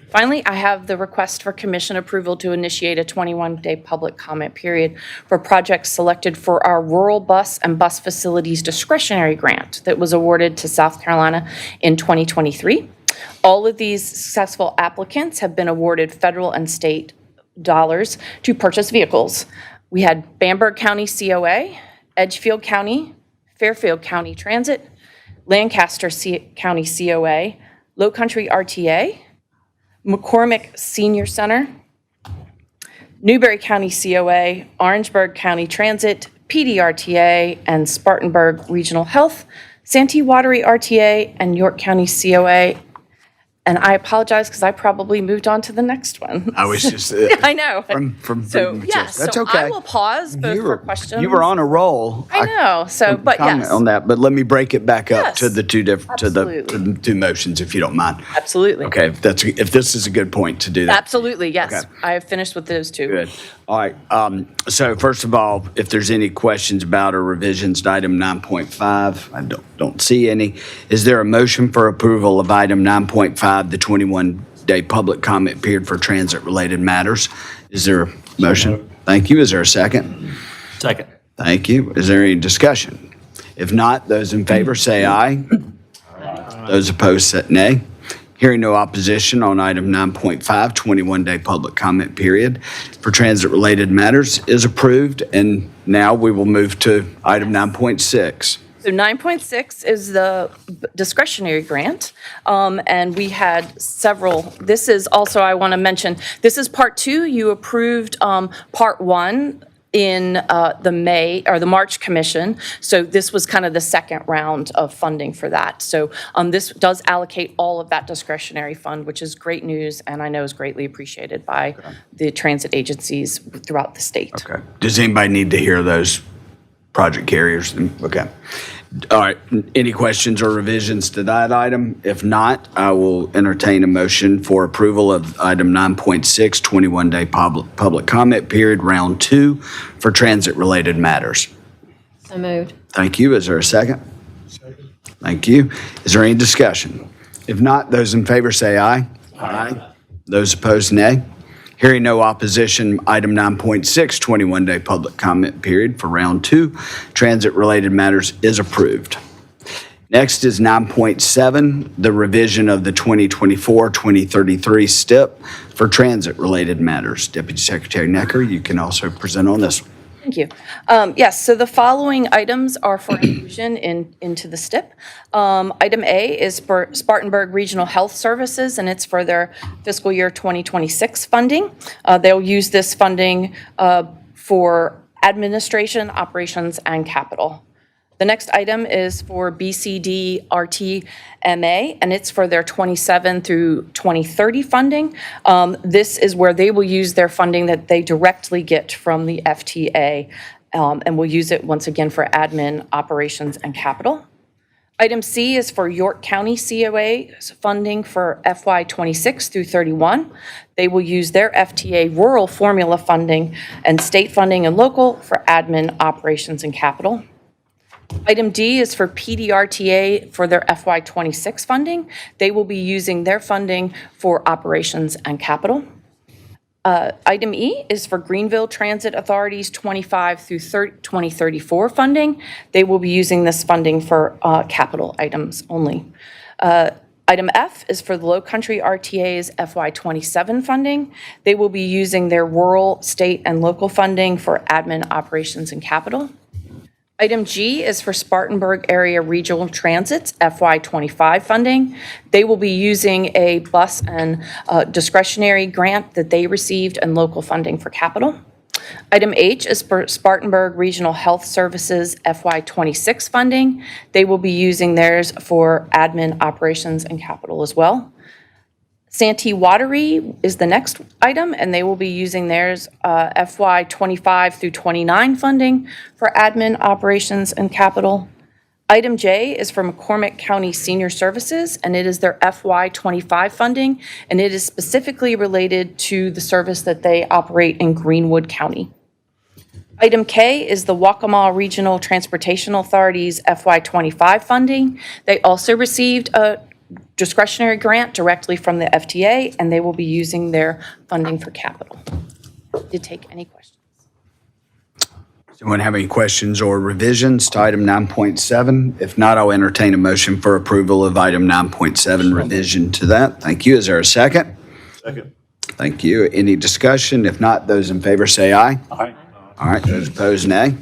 Finally, I have the request for Commission approval to initiate a 21-day public comment period for projects selected for our Rural Bus and Bus Facilities Discretionary Grant that was awarded to South Carolina in 2023. All of these successful applicants have been awarded federal and state dollars to purchase vehicles. We had Bamberg County COA, Edgefield County, Fairfield County Transit, Lancaster County COA, Low Country RTA, McCormick Senior Center, Newberry County COA, Orangeburg County Transit, PDRTA, and Spartanburg Regional Health, Santee Watery RTA, and York County COA. And I apologize because I probably moved on to the next one. I was just. I know. So, from yes, that's so okay. I will pause both for questions. You were on a roll. I know, so, but Comment yes. on that, but let me break it back up to Yes, the two different, to the absolutely. two motions, if you don't mind. Absolutely. Okay, if this is a good point to do that. Absolutely, yes. Okay. I have finished with those two. Good. All right. So first of all, if there's any questions about or revisions to item 9.5, I don't see any. Is there a motion for approval of item 9.5, the 21-day public comment period for transit-related matters? Is there a motion? Thank you. Is there a second? Second. Thank you. Is there any discussion? If not, those in favor say aye. Those opposed say nay. Hearing no opposition on item 9.5, 21-day public comment period for transit-related matters is approved. And now we will move to item 9.6. So 9.6 is the discretionary grant, and we had several. This is also, I want to mention, this is part 2. You approved part 1 in the March commission. So this was kind of the second round of funding for that. So this does allocate all of that discretionary fund, which is great news, and I know is greatly appreciated by the transit agencies throughout the state. Okay. Does anybody need to hear those project carriers? Okay. All right. Any questions or revisions to that item? If not, I will entertain a motion for approval of item 9.6, 21-day public comment period, round 2 for transit-related matters. So moved. Thank you. Is there a second? Second. Thank you. Is there any discussion? If not, those in favor say aye. Aye. Those opposed, nay. Hearing no opposition, item 9.6, 21-day public comment period for round 2, transit-related matters is approved. Next is 9.7, the revision of the 2024-2033 STIP for transit-related matters. Deputy Secretary Necker, you can also present on this one. Thank you. Yes, so the following items are for inclusion into the STIP. Item A is for Spartanburg Regional Health Services, and it's for their fiscal year 2026 funding. They'll use this funding for administration, operations, and capital. The next item is for SCDOT, and it's for their 27 through 2030 funding. This is where they will use their funding that they directly get from the FTA, and will use it once again for admin, operations, and capital. Item C is for York County COA funding for FY 26 through 31. They will use their FTA rural formula funding and state funding and local for admin, operations, and capital. Item D is for PDRTA for their FY 26 funding. They will be using their funding for operations and capital. Item E is for Greenville Transit Authority's 25 through 2034 funding. They will be using this funding for capital items only. Item F is for the Low Country RTA's FY 27 funding. They will be using their rural, state, and local funding for admin, operations, and capital. Item G is for Spartanburg Area Regional Transit's FY 25 funding. They will be using a bus and discretionary grant that they received and local funding for capital. Item H is for Spartanburg Regional Health Services FY 26 funding. They will be using theirs for admin, operations, and capital as well. Santee Watery is the next item, and they will be using theirs FY 25 through 29 funding for admin, operations, and capital. Item J is for McCormick County Senior Services, and it is their FY 25 funding, and it is specifically related to the service that they operate in Greenwood County. Item K is the Waccamaw Regional Transportation Authority's FY 25 funding. They also received a discretionary grant directly from the FTA, and they will be using their funding for capital. Did take any questions? Does anyone have any questions or revisions to item 9.7? If not, I'll entertain a motion for approval of item 9.7, revision to that. Thank you. Is there a second? Second. Thank you. Any discussion? If not, those in favor say aye. Aye. All right, those opposed, nay.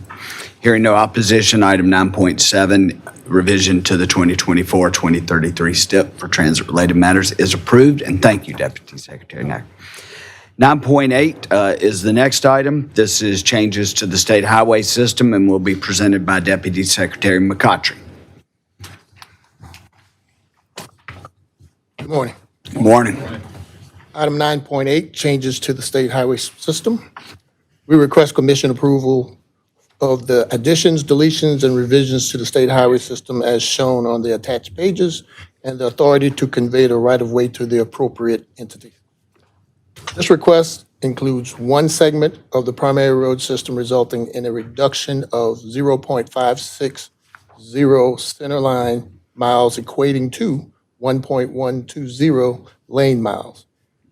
Hearing no opposition, item 9.7, revision to the 2024-2033 STIP for transit-related matters is approved, and thank you, Deputy Secretary Necker. 9.8 is the next item. This is changes to the state highway system and will be presented by Deputy Secretary McCotry. Good morning. Morning. Item 9.8, changes to the state highway system. We request commission approval of the additions, deletions, and revisions to the state highway system as shown on the attached pages, and the authority to convey the right-of-way to the appropriate entity. This request includes one segment of the primary road system resulting in a reduction of 0.560 centerline miles equating to 1.120 lane miles,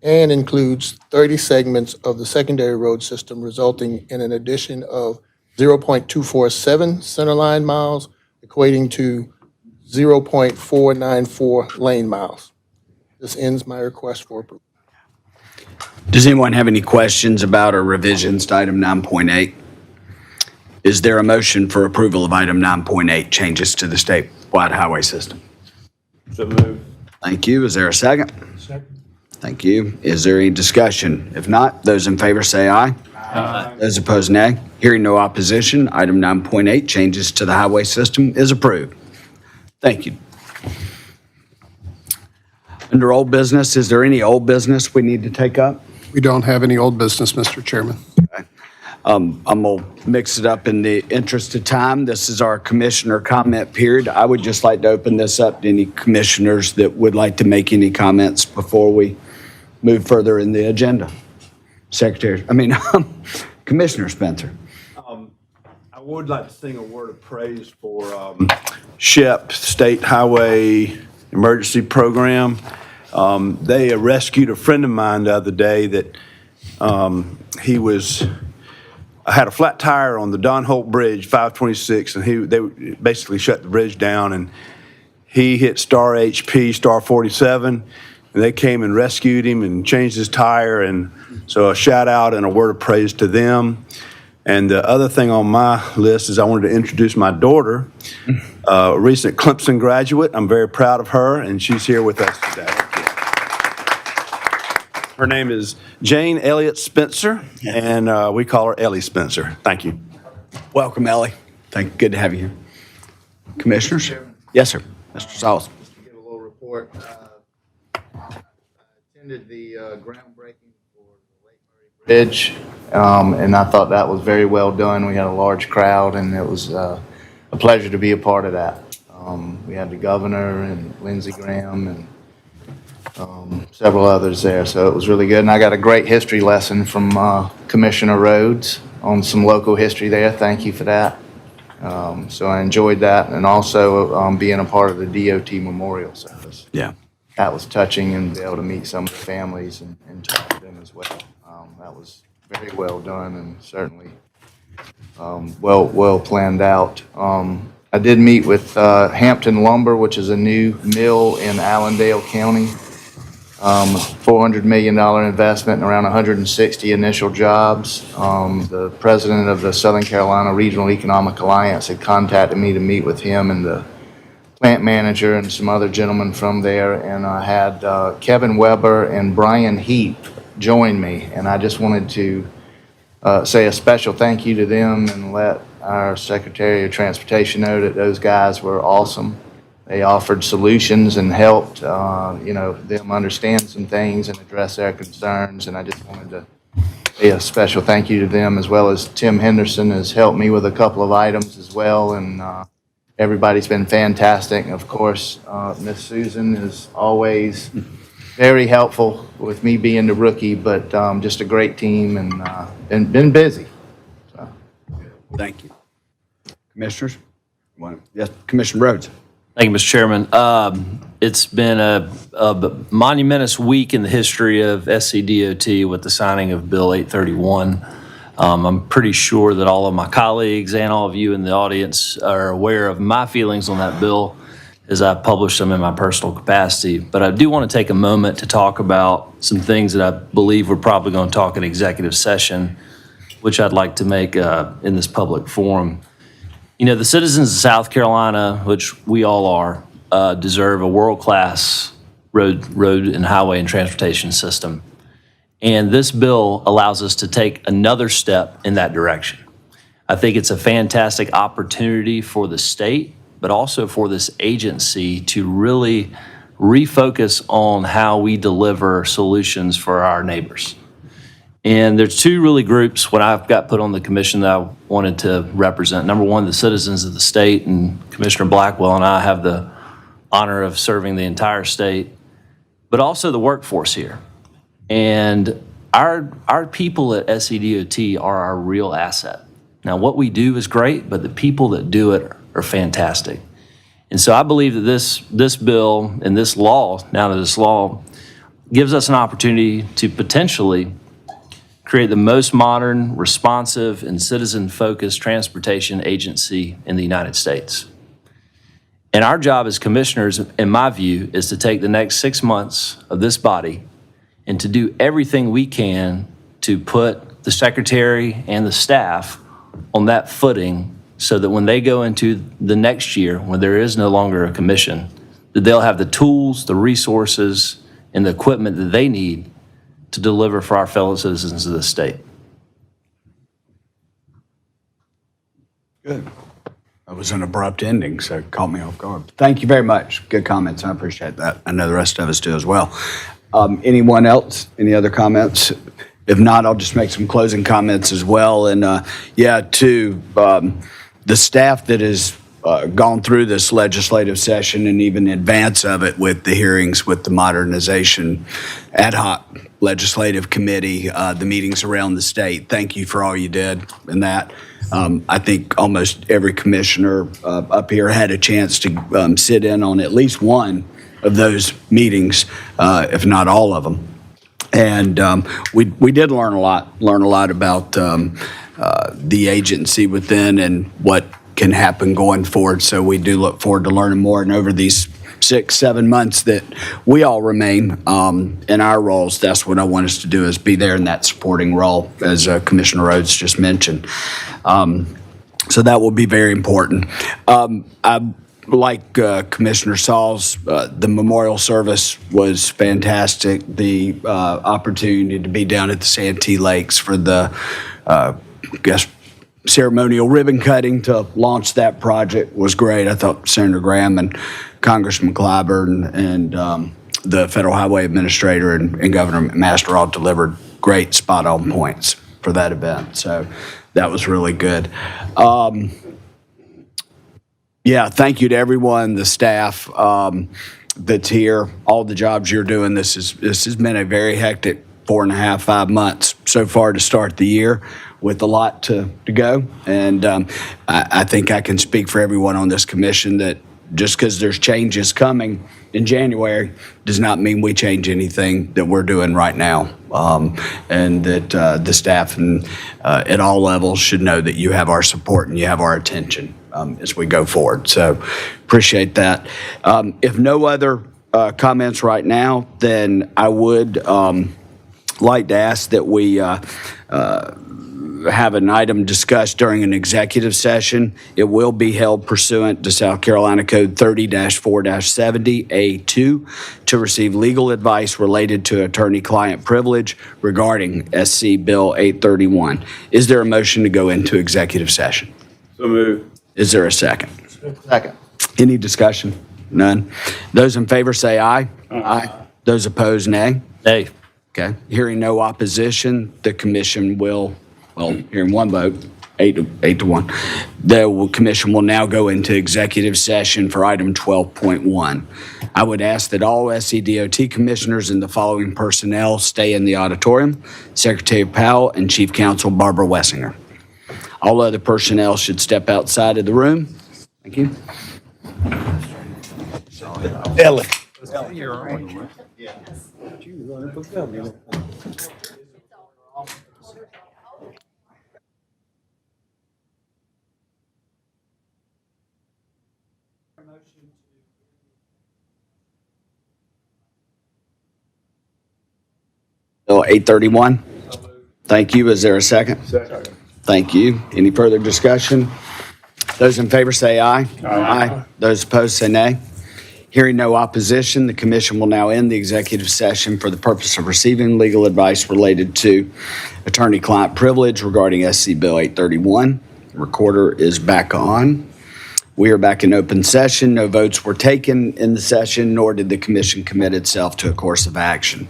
and includes 30 segments of the secondary road system resulting in an addition of 0.247 centerline miles equating to 0.494 lane miles. This ends my request for approval. Does anyone have any questions about or revisions to item 9.8? Is there a motion for approval of item 9.8, changes to the statewide highway system? So moved. Thank you. Is there a second? Second. Thank you. Is there any discussion? If not, those in favor say aye. Aye. Those opposed, nay. Hearing no opposition, item 9.8, changes to the highway system, is approved. Thank you. Under old business, is there any old business we need to take up? We don't have any old business, Mr. Chairman. I'm going to mix it up in the interest of time. This is our commissioner comment period. I would just like to open this up to any commissioners that would like to make any comments before we move further in the agenda. Commissioner Spencer. I would like to sing a word of praise for SHIP, State Highway Emergency Program. They rescued a friend of mine the other day that I had a flat tire on the Don Holt Bridge, 526, and they basically shut the bridge down, and he hit star HP, star 47, and they came and rescued him and changed his tire, and so a shout out and a word of praise to them. And the other thing on my list is I wanted to introduce my daughter, a recent Clemson graduate. I'm very proud of her, and she's here with us today. Her name is Jane Elliott Spencer, and we call her Ellie Spencer. Thank you. Welcome, Ellie. Good to have you here. Commissioners? Yes, sir. Mr. Sauls. Just to give a little report, I attended the groundbreaking for the Lake Murray Bridge, and I thought that was very well done. We had a large crowd, and it was a pleasure to be a part of that. We had the governor and Lindsey Graham and several others there, so it was really good. And I got a great history lesson from Commissioner Rhodes on some local history there. Thank you for that. So I enjoyed that, and also being a part of the DOT memorial service. Yeah. That was touching, and be able to meet some of the families and talk to them as well. That was very well done, and certainly well planned out. I did meet with Hampton Lumber, which is a new mill in Allendale County. $400 million investment and around 160 initial jobs. The president of the Southern Carolina Regional Economic Alliance had contacted me to meet with him and the plant manager and some other gentlemen from there. And I had Kevin Weber and Brian Heap join me. And I just wanted to say a special thank you to them and let our Secretary of Transportation know that those guys were awesome. They offered solutions and helped, them understand some things and address their concerns. And I just wanted to say a special thank you to them, as well as Tim Henderson has helped me with a couple of items as well. And everybody's been fantastic. And of course, Miss Susan is always very helpful with me being the rookie, but just a great team and been busy. So. Thank you. Commissioners? Yes, Commissioner Rhodes. Thank you, Mr. Chairman. It's been a monumentous week in the history of SCDOT with the signing of Bill 831. I'm pretty sure that all of my colleagues and all of you in the audience are aware of my feelings on that bill as I published them in my personal capacity. But I do want to take a moment to talk about some things that I believe we're probably going to talk in executive session, which I'd like to make in this public forum. You know, the citizens of South Carolina, which we all are, deserve a world-class road and highway and transportation system. And this bill allows us to take another step in that direction. I think it's a fantastic opportunity for the state, but also for this agency to really refocus on how we deliver solutions for our neighbors. And there's two really groups when I've got put on the commission that I wanted to represent. Number one, the citizens of the state, and Commissioner Blackwell and I have the honor of serving the entire state, but also the workforce here. And our people at SCDOT are our real asset. Now, what we do is great, but the people that do it are fantastic. And so I believe that this bill and this law, now that this law, gives us an opportunity to potentially create the most modern, responsive, and citizen-focused transportation agency in the United States. And our job as commissioners, in my view, is to take the next 6 months of this body and to do everything we can to put the secretary and the staff on that footing so that when they go into the next year, when there is no longer a commission, that they'll have the tools, the resources, and the equipment that they need to deliver for our fellow citizens of the state. Good. That was an abrupt ending, so it caught me off guard. Thank you very much. Good comments. I appreciate that. I know the rest of us do as well. Anyone else? Any other comments? If not, I'll just make some closing comments as well. And to the staff that has gone through this legislative session and even in advance of it with the hearings with the modernization ad hoc legislative committee, the meetings around the state. Thank you for all you did in that. I think almost every commissioner up here had a chance to sit in on at least one of those meetings, if not all of them. And we did learn a lot about the agency within and what can happen going forward. So we do look forward to learning more. And over these 6-7 months that we all remain in our roles, that's what I want us to do, is be there in that supporting role, as Commissioner Rhodes just mentioned. So that will be very important. Like Commissioner Sauls, the memorial service was fantastic. The opportunity to be down at the Santee Lakes for the, ceremonial ribbon cutting to launch that project was great. I thought Senator Graham and Congressman Clyburn and the Federal Highway Administrator and Governor McMaster all delivered great spot-on points for that event. So that was really good. Thank you to everyone, the staff that's here, all the jobs you're doing. This has been a very hectic 4.5 months so far to start the year, with a lot to go. And I think I can speak for everyone on this commission that just because there's changes coming in January does not mean we change anything that we're doing right now. And that the staff and at all levels should know that you have our support and you have our attention as we go forward. So appreciate that. If no other comments right now, then I would like to ask that we have an item discussed during an executive session. It will be held pursuant to South Carolina Code 30-4-70A2 to receive legal advice related to attorney-client privilege regarding SC Bill 831. Is there a motion to go into executive session? So moved. Is there a second? Second. Any discussion? None. Those in favor say aye. Aye. Those opposed, nay. Nay. Okay. Hearing no opposition, the commission will, hearing one vote, 8 to 1, the commission will now go into executive session for item 12.1. I would ask that all SCDOT commissioners and the following personnel stay in the auditorium: Secretary Powell and Chief Counsel Barbara Wessinger. All other personnel should step outside of the room. Thank you. Ellen. Bill 831. Thank you. Is there a second? Second. Thank you. Any further discussion? Those in favor say aye. Aye. Those opposed say nay. Hearing no opposition, the commission will now end the executive session for the purpose of receiving legal advice related to attorney-client privilege regarding SC Bill 831. The recorder is back on. We are back in open session. No votes were taken in the session, nor did the commission commit itself to a course of action.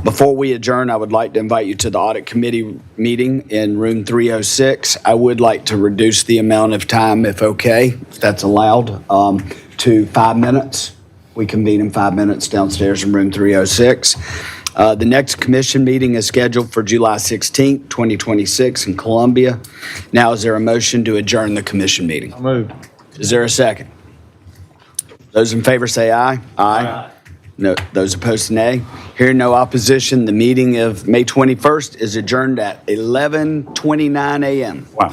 Before we adjourn, I would like to invite you to the audit committee meeting in room 306. I would like to reduce the amount of time, if okay, if that's allowed, to 5 minutes. We convene in 5 minutes downstairs in room 306. The next commission meeting is scheduled for July 16th, 2026 in Columbia. Now, is there a motion to adjourn the commission meeting? Moved. Is there a second? Those in favor say aye. Aye. No, those opposed, nay. Hearing no opposition, the meeting of May 21st is adjourned at 11:29 a.m. Wow.